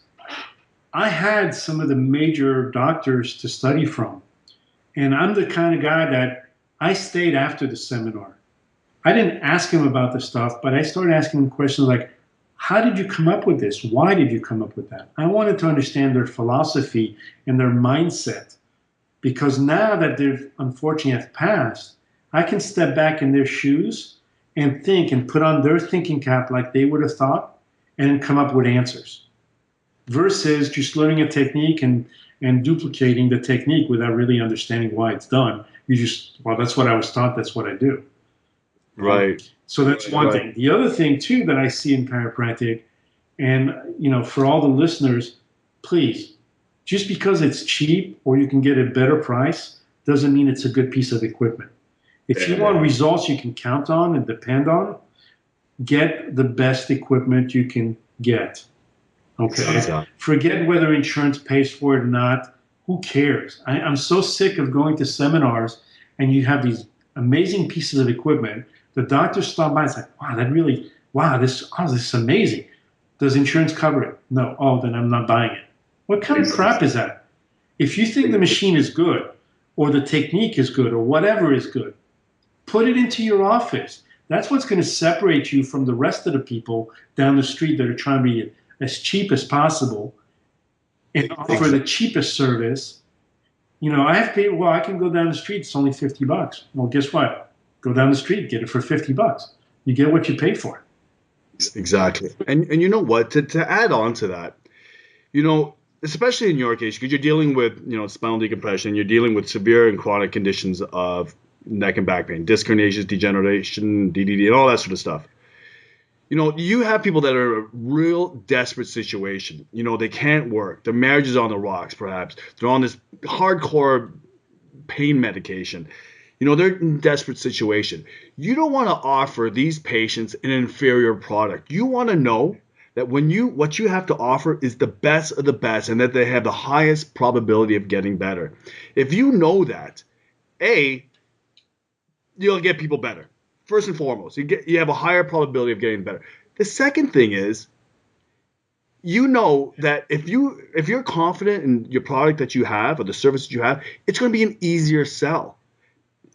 I had some of the major doctors to study from. And I'm the kind of guy that I stayed after the seminar. I didn't ask him about the stuff, but I started asking him questions like, how did you come up with this? Why did you come up with that? I wanted to understand their philosophy and their mindset. Because now that they've unfortunately have passed, I can step back in their shoes and think and put on their thinking cap like they would have thought and come up with answers. Versus just learning a technique and duplicating the technique without really understanding why it's done. You just, well, that's what I was taught, that's what I do. Right. So that's one thing. The other thing, too, that I see in chiropractic, and, for all the listeners, please, just because it's cheap or you can get a better price doesn't mean it's a good piece of equipment. If you want results you can count on and depend on, get the best equipment you can get. Okay? Exactly. Forget whether insurance pays for it or not. Who cares? I'm so sick of going to seminars and you have these amazing pieces of equipment. The doctor stopped by and said, this is amazing. Does insurance cover it? No. Oh, then I'm not buying it. What kind of crap is that? If you think the machine is good or the technique is good or whatever is good, put it into your office. That's what's going to separate you from the rest of the people down the street that are trying to be as cheap as possible and offer the cheapest service. I have paid, well, I can go down the street, it's only $50. Well, guess what? Go down the street, get it for $50. You get what you pay for. Exactly. And you know what? To add on to that, especially in your case, because you're dealing with, spinal decompression, you're dealing with severe and chronic conditions of neck and back pain, disc herniations, degeneration, DDD, and all that sort of stuff. You have people that are in a real desperate situation. They can't work. Their marriage is on the rocks, perhaps. They're on this hardcore pain medication. They're in desperate situation. You don't want to offer these patients an inferior product. You want to know that what you have to offer is the best of the best and that they have the highest probability of getting better. If you know that, A, you'll get people better. First and foremost, you have a higher probability of getting better. The second thing is, that if you're confident in your product that you have or the service that you have, it's going to be an easier sell.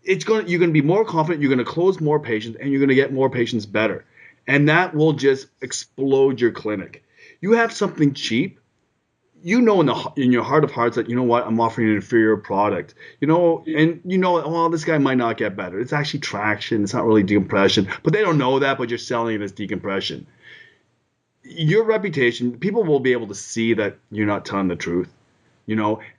You're going to be more confident, you're going to close more patients, and you're going to get more patients better. And that will just explode your clinic. You have something cheap, in your heart of hearts that, what, I'm offering an inferior product. Well, this guy might not get better. It's actually traction. It's not really decompression. But they don't know that, but you're selling it as decompression. Your reputation, people will be able to see that you're not telling the truth,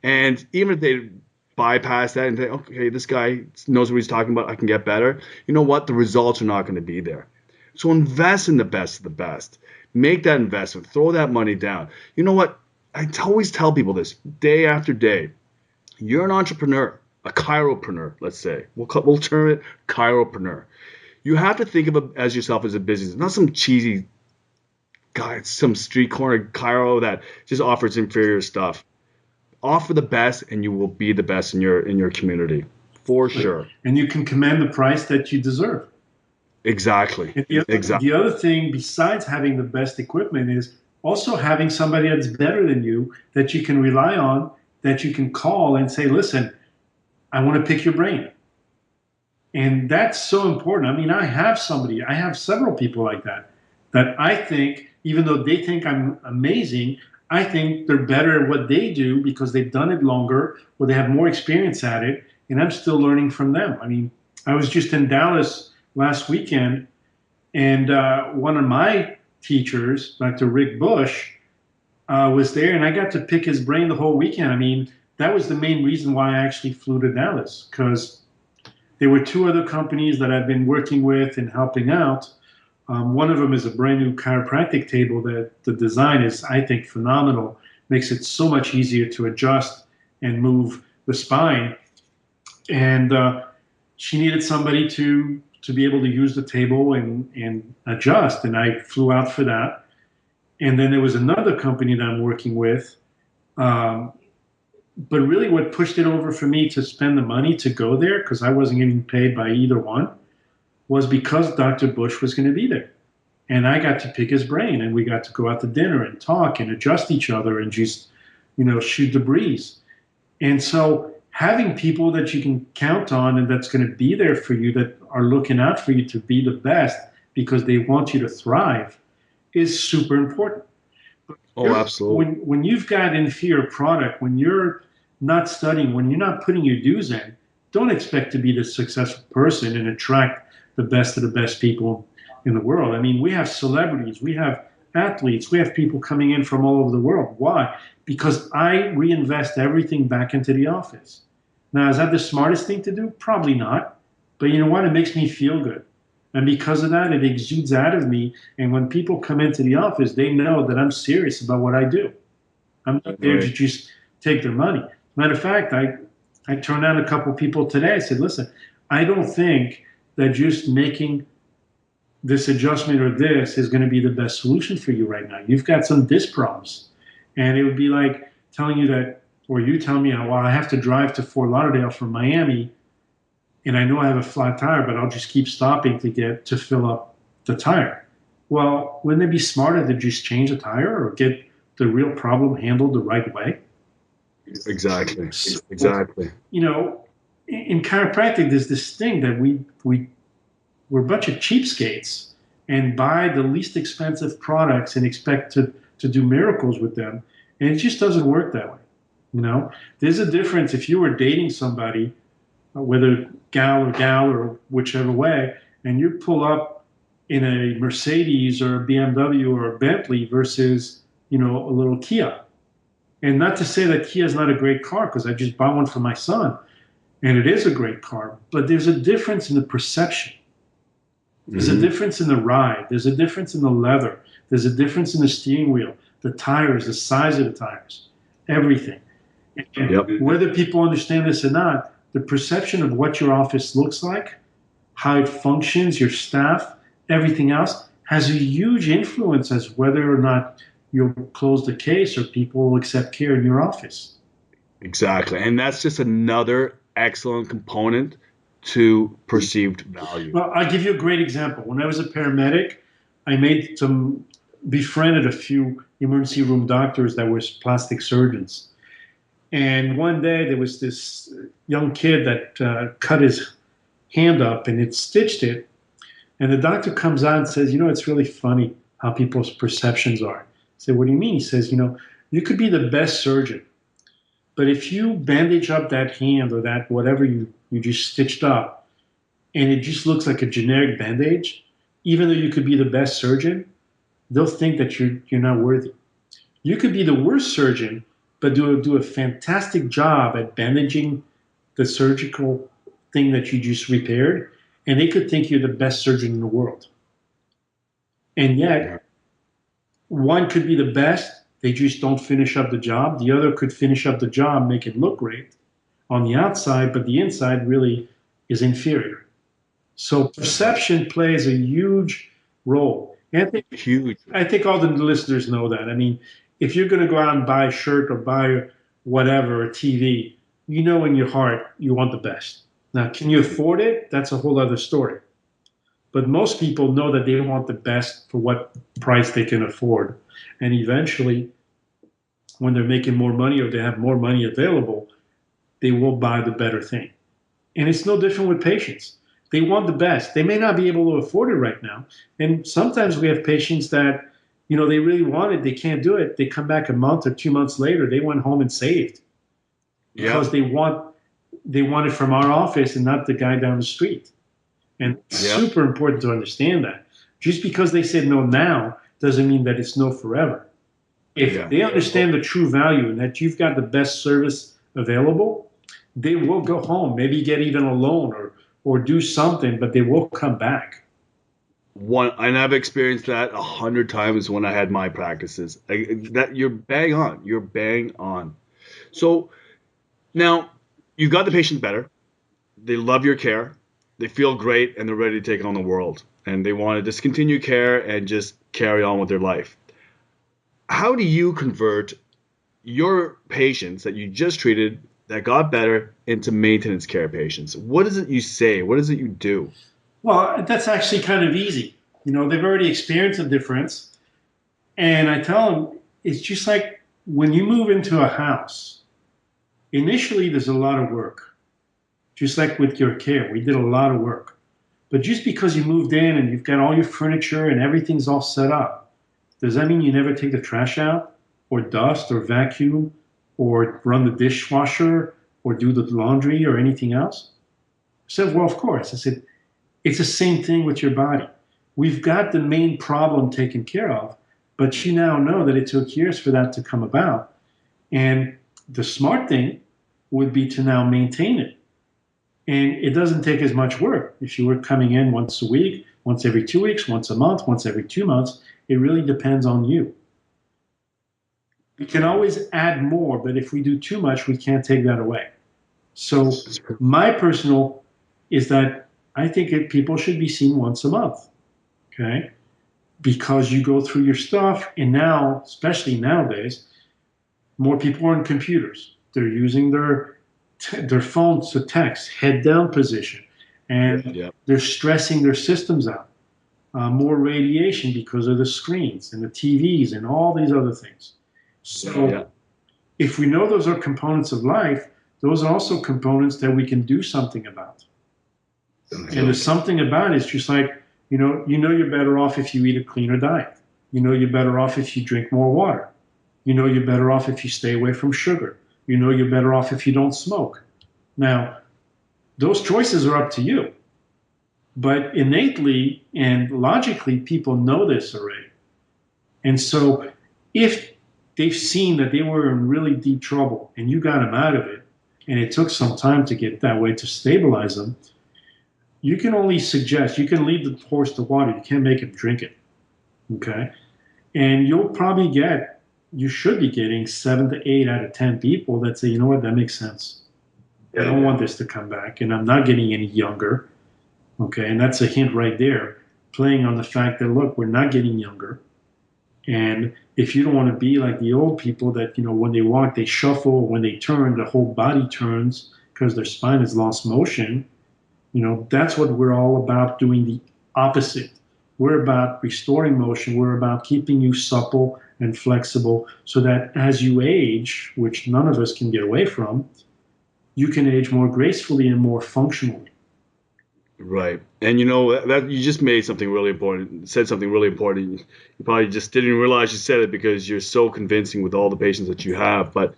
and even if they bypass that and say, okay, this guy knows what he's talking about, I can get better. You know what? The results are not going to be there. So invest in the best of the best. Make that investment. Throw that money down. You know what? I always tell people this day after day. You're an entrepreneur, a chiropreneur, let's say. We'll term it chiropreneur. You have to think of it as yourself as a business, not some cheesy guy, some street corner chiro that just offers inferior stuff. Offer the best, and you will be the best in your community, for sure. And you can command the price that you deserve. Exactly. And the other thing, besides having the best equipment, is also having somebody that's better than you that you can rely on, that you can call and say, listen, I want to pick your brain. And that's so important. I mean, I have several people like that I think, even though they think I'm amazing, I think they're better at what they do because they've done it longer or they have more experience at it. And I'm still learning from them. I mean, I was just in Dallas last weekend, and one of my teachers, Dr. Rick Bush, was there, and I got to pick his brain the whole weekend. I mean, that was the main reason why I actually flew to Dallas, because there were two other companies that I've been working with and helping out. One of them is a brand new chiropractic table that the design is, I think, phenomenal. Makes it so much easier to adjust and move the spine. And she needed somebody to be able to use the table and adjust, and I flew out for that. And then there was another company that I'm working with. But really what pushed it over for me to spend the money to go there, because I wasn't getting paid by either one, was because Dr. Bush was going to be there. And I got to pick his brain, and we got to go out to dinner and talk and adjust each other and just, shoot the breeze. And so having people that you can count on and that's going to be there for you, that are looking out for you to be the best because they want you to thrive, is super important. Oh, absolutely. When you've got inferior product, when you're not studying, when you're not putting your dues in, don't expect to be the successful person and attract the best of the best people in the world. I mean, we have celebrities, we have athletes, we have people coming in from all over the world. Why? Because I reinvest everything back into the office. Now, is that the smartest thing to do? Probably not. But you know what? It makes me feel good. And because of that, it exudes out of me. And when people come into the office, they know that I'm serious about what I do. I'm not there to just take their money. Matter of fact, I turned down a couple of people today. I said, listen, I don't think that just making this adjustment or this is going to be the best solution for you right now. You've got some disc problems. And it would be like telling you that, or you tell me, well, I have to drive to Fort Lauderdale from Miami, and I know I have a flat tire, but I'll just keep stopping to fill up the tire. Well, wouldn't it be smarter to just change the tire or get the real problem handled the right way? Exactly. So, exactly. In chiropractic, there's this thing that we're a bunch of cheapskates and buy the least expensive products and expect to do miracles with them. And it just doesn't work that way. There's a difference if you were dating somebody, whether gal or whichever way, and you pull up in a Mercedes or a BMW or a Bentley versus, a little Kia. And not to say that Kia is not a great car, because I just bought one for my son, and it is a great car. But there's a difference in the perception. There's a difference in the ride. There's a difference in the leather. There's a difference in the steering wheel, the tires, the size of the tires, everything. And Yep. whether people understand this or not, the perception of what your office looks like, how it functions, your staff, everything else, has a huge influence as whether or not you'll close the case or people will accept care in your office. Exactly. And that's just another excellent component to perceived value. Well, I'll give you a great example. When I was a paramedic, I befriended a few emergency room doctors that were plastic surgeons. And one day there was this young kid that cut his hand up and it stitched it. And the doctor comes out and says, it's really funny how people's perceptions are. I said, what do you mean? He says, you could be the best surgeon, but if you bandage up that hand or that whatever you just stitched up and it just looks like a generic bandage, even though you could be the best surgeon, they'll think that you're not worthy. You could be the worst surgeon, but do a fantastic job at bandaging the surgical thing that you just repaired, and they could think you're the best surgeon in the world. And yet, one could be the best, they just don't finish up the job. The other could finish up the job, make it look great on the outside, but the inside really is inferior. So perception plays a huge role. And I think all the listeners know that. I mean, if you're going to go out and buy a shirt or buy whatever, a TV, you know in your heart you want the best. Now, can you afford it? That's a whole other story. But most people know that they want the best for what price they can afford. And eventually, when they're making more money or they have more money available, they will buy the better thing. And it's no different with patients. They want the best. They may not be able to afford it right now. And sometimes we have patients that, they really want it. They can't do it. They come back a month or 2 months later. They went home and saved because they want it from our office and not the guy down the street. And it's super important to understand that. Just because they said no now doesn't mean that it's no forever. If they understand the true value and that you've got the best service available, they will go home, maybe get even a loan or do something, but they will come back. And I've experienced that 100 times when I had my practices. That you're bang on. You're bang on. So now you've got the patient better. They love your care. They feel great, and they're ready to take on the world. And they want to discontinue care and just carry on with their life. How do you convert your patients that you just treated that got better into maintenance care patients? What is it you say? What is it you do? Well, that's actually kind of easy. They've already experienced a difference. And I tell them, it's just like when you move into a house, initially there's a lot of work. Just like with your care, we did a lot of work. But just because you moved in and you've got all your furniture and everything's all set up, does that mean you never take the trash out or dust or vacuum or run the dishwasher or do the laundry or anything else? I said, well, of course. I said, it's the same thing with your body. We've got the main problem taken care of, but you now know that it took years for that to come about. And the smart thing would be to now maintain it. And it doesn't take as much work. If you were coming in once a week, once every 2 weeks, once a month, once every 2 months, it really depends on you. We can always add more, but if we do too much, we can't take that away. So my personal is that I think people should be seen once a month, okay? Because you go through your stuff, and now, especially nowadays, more people are on computers. They're using their phones to text, head down position, and they're stressing their systems out. More radiation because of the screens and the TVs and all these other things. So if we know those are components of life, those are also components that we can do something about. And the something about it is just like, you're better off if you eat a cleaner diet. You're better off if you drink more water. You're better off if you stay away from sugar. You're better off if you don't smoke. Now, those choices are up to you. But innately and logically, people know this already. And so if they've seen that they were in really deep trouble and you got them out of it, and it took some time to get that way to stabilize them, you can only suggest, you can lead the horse to water. You can't make him drink it. Okay. And you should be getting 7 to 8 out of 10 people that say, you know what, that makes sense. I don't want this to come back, and I'm not getting any younger. Okay. And that's a hint right there, playing on the fact that, look, we're not getting younger. And if you don't want to be like the old people that, when they walk, they shuffle, when they turn, the whole body turns because their spine has lost motion, that's what we're all about, doing the opposite. We're about restoring motion. We're about keeping you supple and flexible so that as you age, which none of us can get away from, you can age more gracefully and more functionally. Right. And that you just made something really important, said something really important. You probably just didn't realize you said it because you're so convincing with all the patients that you have. But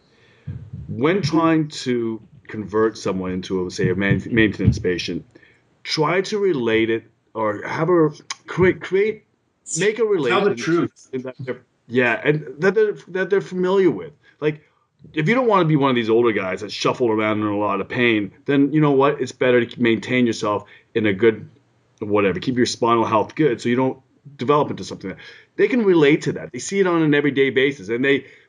when trying to convert someone into, say, a maintenance patient, try to relate it or have a make a relation. Tell the truth. And that they're familiar with. Like, if you don't want to be one of these older guys that shuffle around in a lot of pain, then you know what? It's better to maintain yourself in a good, whatever, keep your spinal health good so you don't develop into something that they can relate to that. They see it on an everyday basis. And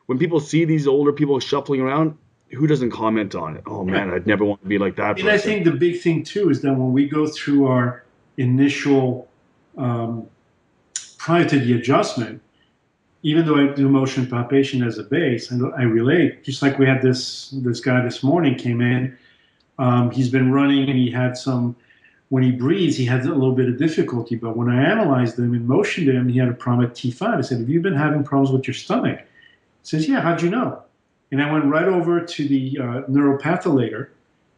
when people see these older people shuffling around, who doesn't comment on it? Oh man, I'd never want to be like that person. And I think the big thing too is that when we go through our initial, prior to the adjustment, even though I do motion palpation as a base, and I relate, just like we had this guy this morning came in, he's been running and he had when he breathes, he had a little bit of difficulty, but when I analyzed him and motioned him, he had a problem at T5. I said, have you been having problems with your stomach? He says, yeah, how'd you know? And I went right over to the neuropatholator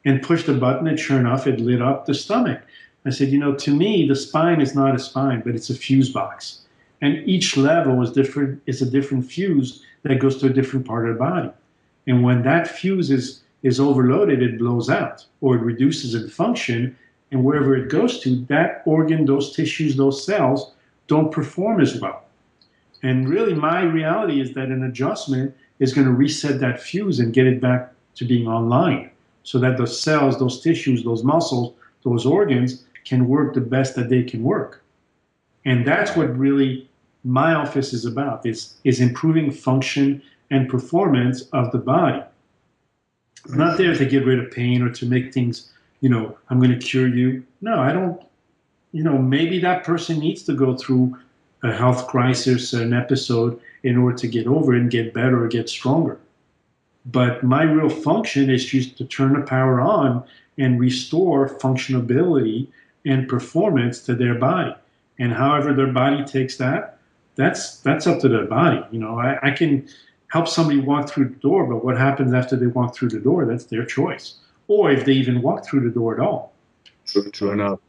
and pushed a button, and sure enough, it lit up the stomach. I said, to me, the spine is not a spine, but it's a fuse box. And each level is different. It's a different fuse that goes to a different part of the body. And when that fuse is overloaded, it blows out or it reduces in function. And wherever it goes to, that organ, those tissues, those cells don't perform as well. And really, my reality is that an adjustment is going to reset that fuse and get it back to being online so that those cells, those tissues, those muscles, those organs can work the best that they can work. And that's what really my office is about, is improving function and performance of the body. It's not there to get rid of pain or to make things, I'm going to cure you. No, I don't. Maybe that person needs to go through a health crisis, an episode, in order to get over it and get better or get stronger. But my real function is just to turn the power on and restore functionability and performance to their body. And however their body takes that's up to their body. I can help somebody walk through the door, but what happens after they walk through the door, that's their choice. Or if they even walk through the door at all. True enough.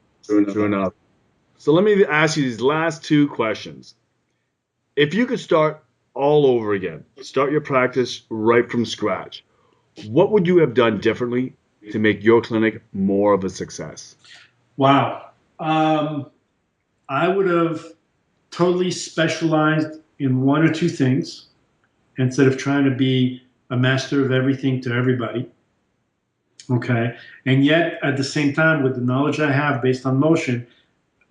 So let me ask you these last two questions. If you could start all over again, start your practice right from scratch, what would you have done differently to make your clinic more of a success? Wow. I would have totally specialized in one or two things instead of trying to be a master of everything to everybody. Okay. And yet, at the same time, with the knowledge I have based on motion,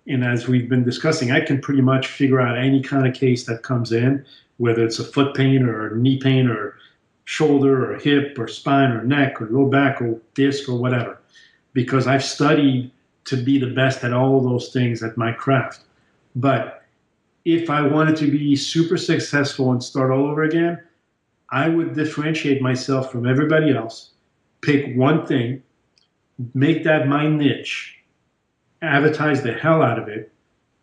and as we've been discussing, I can pretty much figure out any kind of case that comes in, whether it's a foot pain or knee pain or shoulder or hip or spine or neck or low back or disc or whatever, because I've studied to be the best at all of those things at my craft. But if I wanted to be super successful and start all over again, I would differentiate myself from everybody else, pick one thing, make that my niche, advertise the hell out of it,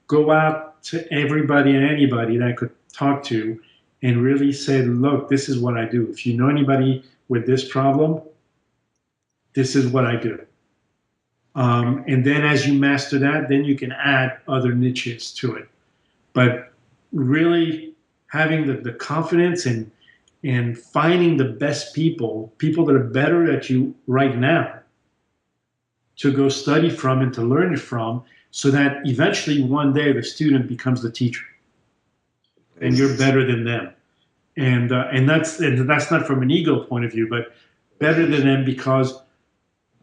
go out to everybody and anybody that I could talk to and really say, look, this is what I do. If you know anybody with this problem, this is what I do. And then as you master that, then you can add other niches to it. But really having the confidence and finding the best people that are better at you right now to go study from and to learn it from, so that eventually one day the student becomes the teacher and you're better than them. And that's not from an ego point of view, but better than them because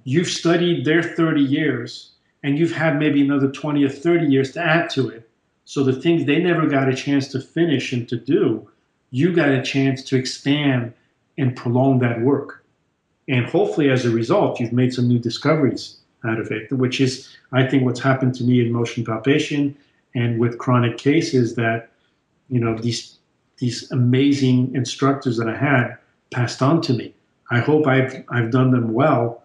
you've studied their 30 years and you've had maybe another 20 or 30 years to add to it. So the things they never got a chance to finish and to do, you got a chance to expand and prolong that work. And hopefully, as a result, you've made some new discoveries out of it, which is, I think, what's happened to me in motion palpation and with chronic cases that, these amazing instructors that I had passed on to me. I hope I've done them well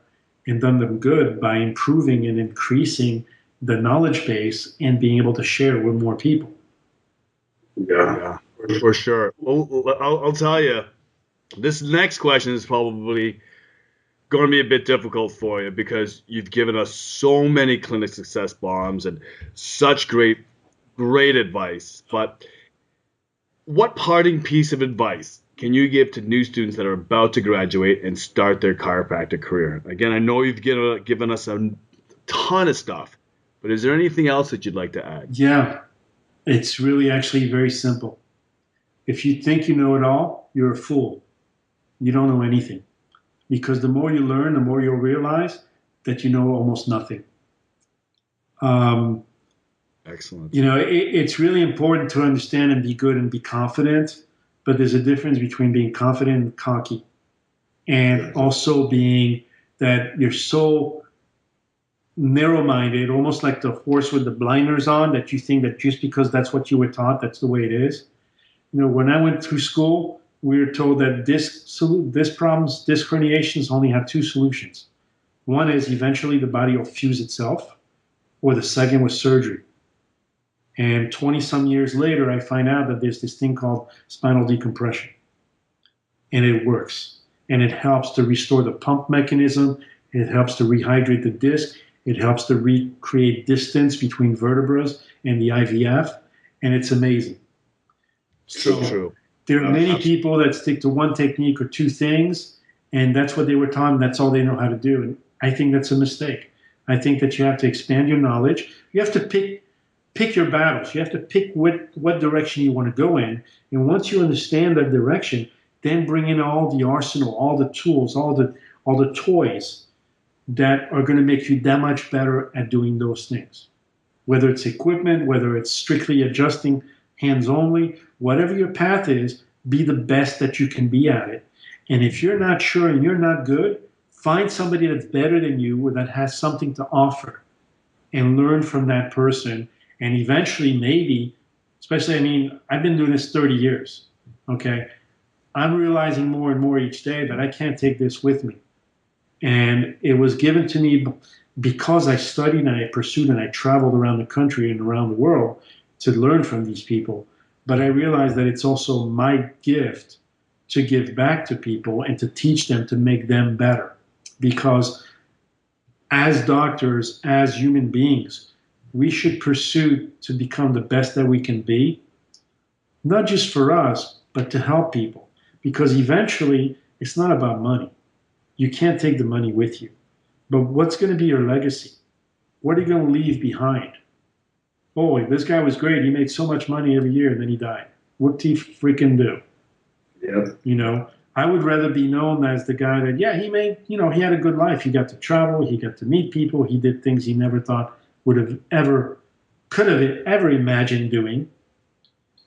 and done them good by improving and increasing the knowledge base and being able to share with more people. Yeah, for sure. Well, I'll tell you, this next question is probably going to be a bit difficult for you because you've given us so many clinic success bombs and such great advice. But what parting piece of advice can you give to new students that are about to graduate and start their chiropractic career? Again, I know you've given us a ton of stuff, but is there anything else that you'd like to add? Yeah, it's really actually very simple. If you think you know it all, you're a fool. You don't know anything. Because the more you learn, the more you'll realize that you know almost nothing. Excellent. It's really important to understand and be good and be confident, but there's a difference between being confident and cocky. And also being that you're so narrow-minded, almost like the horse with the blinders on, that you think that just because that's what you were taught, that's the way it is. When I went through school, we were told that disc herniations only have two solutions. One is eventually the body will fuse itself, or the second was surgery. And 20-some years later, I find out that there's this thing called spinal decompression. And it works. And it helps to restore the pump mechanism. It helps to rehydrate the disc. It helps to recreate distance between vertebrae and the IVF. And it's amazing. True. There are many people that stick to one technique or two things, and that's what they were taught, and that's all they know how to do. And I think that's a mistake. I think that you have to expand your knowledge. You have to pick your battles. You have to pick what direction you want to go in. And once you understand that direction, then bring in all the arsenal, all the tools, all the toys that are going to make you that much better at doing those things. Whether it's equipment, whether it's strictly adjusting hands only, whatever your path is, be the best that you can be at it. And if you're not sure and you're not good, find somebody that's better than you or that has something to offer and learn from that person. And eventually, maybe, especially, I've been doing this 30 years, okay? I'm realizing more and more each day that I can't take this with me. And it was given to me because I studied and I pursued and I traveled around the country and around the world to learn from these people. But I realized that it's also my gift to give back to people and to teach them to make them better. Because as doctors, as human beings, we should pursue to become the best that we can be, not just for us, but to help people. Because eventually, it's not about money. You can't take the money with you. But what's going to be your legacy? What are you going to leave behind? Oh, this guy was great. He made so much money every year, and then he died. What did he freaking do? Yeah. I would rather be known as the guy that, he made, he had a good life. He got to travel. He got to meet people. He did things he never thought could have ever imagined doing.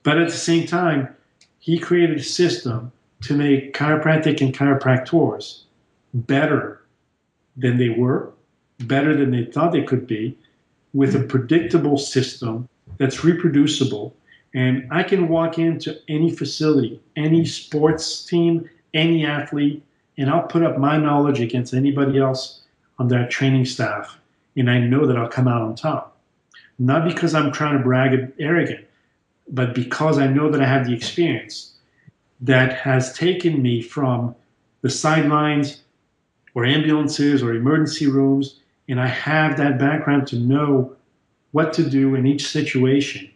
But at the same time, he created a system to make chiropractic and chiropractors better than they were, better than they thought they could be, with a predictable system that's reproducible. And I can walk into any facility, any sports team, any athlete, and I'll put up my knowledge against anybody else on that training staff. And I know that I'll come out on top. Not because I'm trying to brag and arrogant, but because I know that I have the experience that has taken me from the sidelines or ambulances or emergency rooms, and I have that background to know what to do in each situation.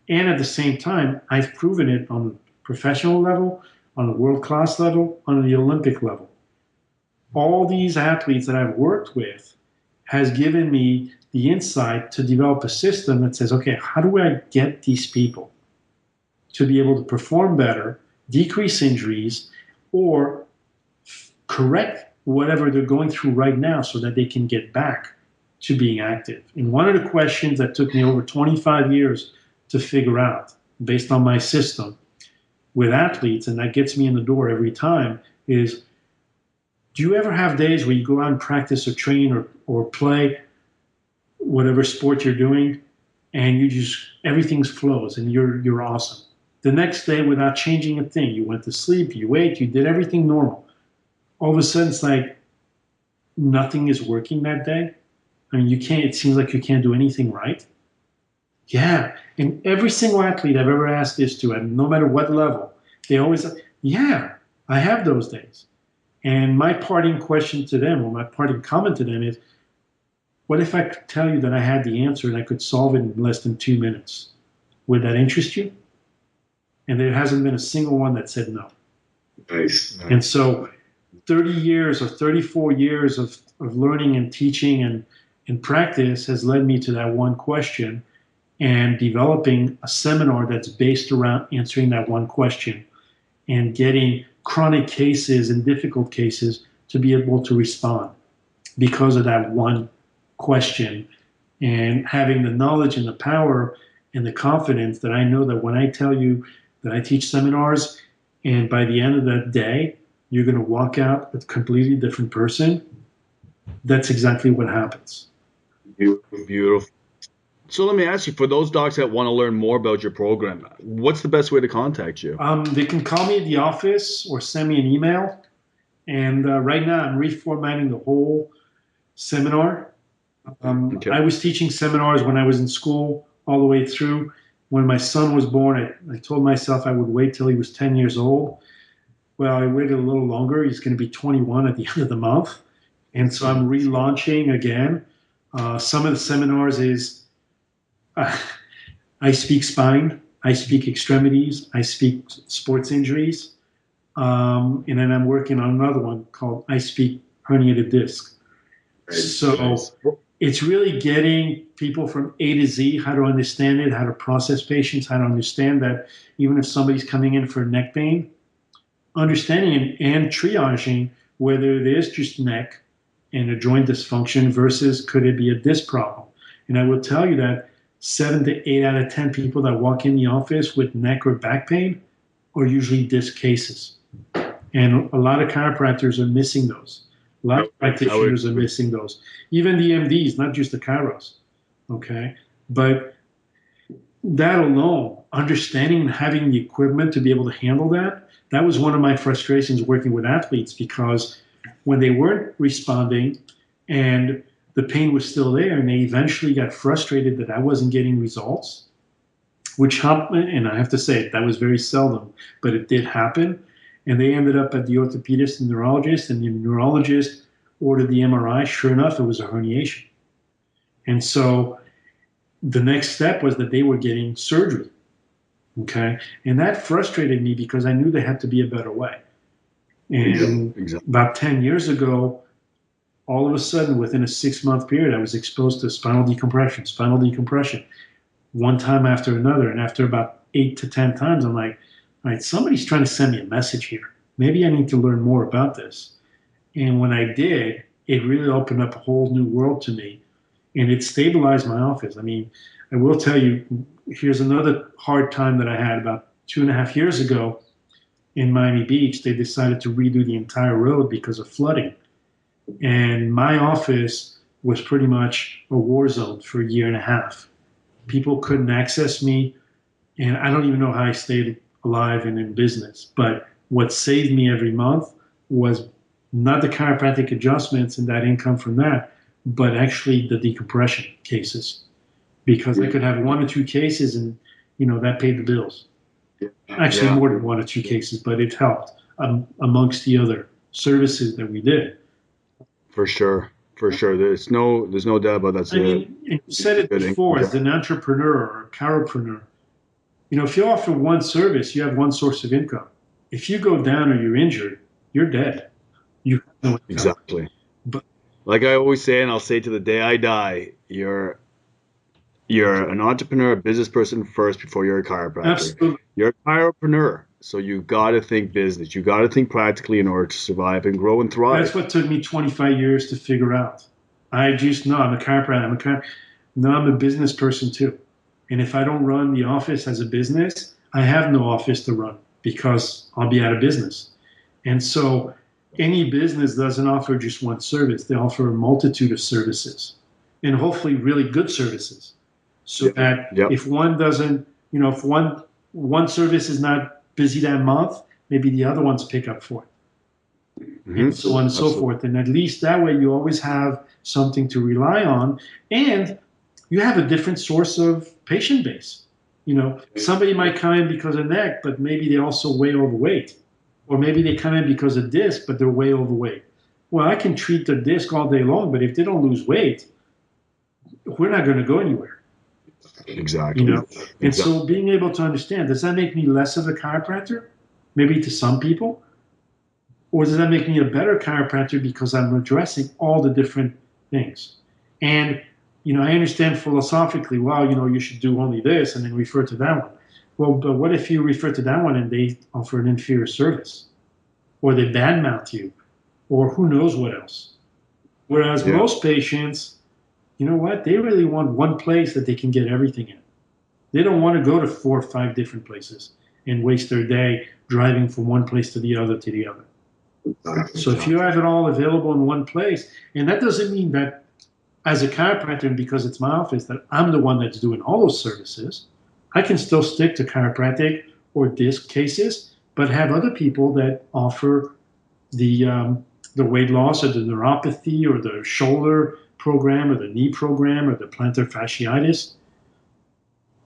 And at the same time, I've proven it on the professional level, on the world-class level, on the Olympic level. All these athletes that I've worked with has given me the insight to develop a system that says, okay, how do I get these people to be able to perform better, decrease injuries, or correct whatever they're going through right now so that they can get back to being active. And one of the questions that took me over 25 years to figure out, based on my system with athletes, and that gets me in the door every time, is do you ever have days where you go out and practice or train or play whatever sport you're doing, and you just everything flows and you're awesome? The next day, without changing a thing, you went to sleep, you ate, you did everything normal. All of a sudden, it's like nothing is working that day. I mean, you can't. It seems like you can't do anything right. Yeah, and every single athlete I've ever asked this to, and no matter what level, they always say, yeah, I have those days. And my parting question to them, or my parting comment to them is, what if I could tell you that I had the answer and I could solve it in less than 2 minutes? Would that interest you? And there hasn't been a single one that said no. Nice. And so 30 years or 34 years of learning and teaching and practice has led me to that one question, and developing a seminar that's based around answering that one question and getting chronic cases and difficult cases to be able to respond because of that one question, and having the knowledge and the power and the confidence that I know that when I tell you that I teach seminars and by the end of that day, you're going to walk out a completely different person, that's exactly what happens. Beautiful. So let me ask you, for those docs that want to learn more about your program, what's the best way to contact you? They can call me at the office or send me an email. And right now I'm reformatting the whole seminar. Okay. I was teaching seminars when I was in school all the way through. When my son was born, I told myself I would wait till he was 10 years old. Well, I waited a little longer. He's going to be 21 at the end of the month. And so I'm relaunching again. Some of the seminars is I speak spine, I speak extremities, I speak sports injuries, and then I'm working on another one called I speak herniated disc. So it's really getting people from A to Z how to understand it, how to process patients, how to understand that even if somebody's coming in for neck pain, understanding and triaging whether it is just neck and a joint dysfunction versus could it be a disc problem. And I will tell you that 7 to 8 out of 10 people that walk in the office with neck or back pain are usually disc cases. And a lot of chiropractors are missing those. A lot of practitioners are missing those. Even the MDs, not just the chiros. Okay? But that alone, understanding and having the equipment to be able to handle that, that was one of my frustrations working with athletes, because when they weren't responding and the pain was still there, and they eventually got frustrated that I wasn't getting results, which happened, and I have to say that was very seldom, but it did happen. And they ended up at the orthopedist and neurologist, and the neurologist ordered the MRI. Sure enough, it was a herniation. And so the next step was that they were getting surgery. Okay. And that frustrated me because I knew there had to be a better way. And about 10 years ago, all of a sudden, within a 6-month period, I was exposed to spinal decompression, one time after another. And after about 8 to 10 times, I'm like, all right, somebody's trying to send me a message here. Maybe I need to learn more about this. And when I did, it really opened up a whole new world to me, and it stabilized my office. I mean, I will tell you, here's another hard time that I had about 2.5 years ago in Miami Beach. They decided to redo the entire road because of flooding. And my office was pretty much a war zone for 1.5 years. People couldn't access me, and I don't even know how I stayed alive and in business. But what saved me every month was not the chiropractic adjustments and that income from that, but actually the decompression cases, because I could have 1 or 2 cases and, that paid the bills. Actually, more than 1 or 2 cases, but it helped amongst the other services that we did. For sure. There's no doubt about that. I mean, you said it before, as an entrepreneur or a chiropreneur, if you offer one service, you have one source of income. If you go down or you're injured, you're dead. You have no income. Exactly. But like I always say, and I'll say to the day I die, you're an entrepreneur, a business person first before you're a chiropractor. Absolutely. You're a chiropreneur, so you got to think business. You got to think practically in order to survive and grow and thrive. That's what took me 25 years to figure out. I just know I'm a chiropractor. No, I'm a business person too. And if I don't run the office as a business, I have no office to run because I'll be out of business. And so any business doesn't offer just one service. They offer a multitude of services and hopefully really good services. So that if one doesn't, if one service is not busy that month, maybe the other ones pick up for it. And so on and so forth. And at least that way you always have something to rely on. And you have a different source of patient base. Somebody might come in because of neck, but maybe they're also way overweight. Or maybe they come in because of disc, but they're way overweight. Well, I can treat the disc all day long, but if they don't lose weight, we're not going to go anywhere. Exactly. And so being able to understand, does that make me less of a chiropractor? Maybe to some people. Or does that make me a better chiropractor because I'm addressing all the different things? And, I understand philosophically, well, you should do only this and then refer to that one. Well, but what if you refer to that one and they offer an inferior service? Or they badmouth you? Or who knows what else? Whereas most patients, you know what? They really want one place that they can get everything in. They don't want to go to 4 or 5 different places and waste their day driving from one place to the other to the other. So if you have it all available in one place, and that doesn't mean that as a chiropractor, and because it's my office, that I'm the one that's doing all those services. I can still stick to chiropractic or disc cases, but have other people that offer the weight loss or the neuropathy or the shoulder program or the knee program or the plantar fasciitis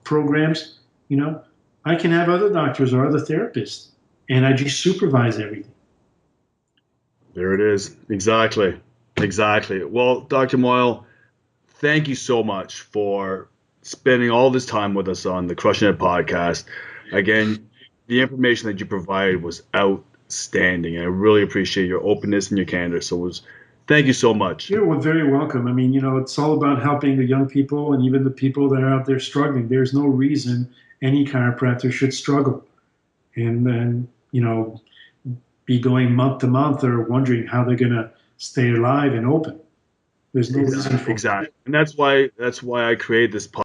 programs. I can have other doctors or other therapists, and I just supervise everything. There it is. Exactly. Well, Dr. Moyle, thank you so much for spending all this time with us on the Crushing It podcast. Again, the information that you provided was outstanding, and I really appreciate your openness and your candor. So thank you so much. You're very welcome. I mean, it's all about helping the young people and even the people that are out there struggling. There's no reason any chiropractor should struggle. And then, be going month to month or wondering how they're going to stay alive and open. There's no reason for exactly. And that's why I created this podcast.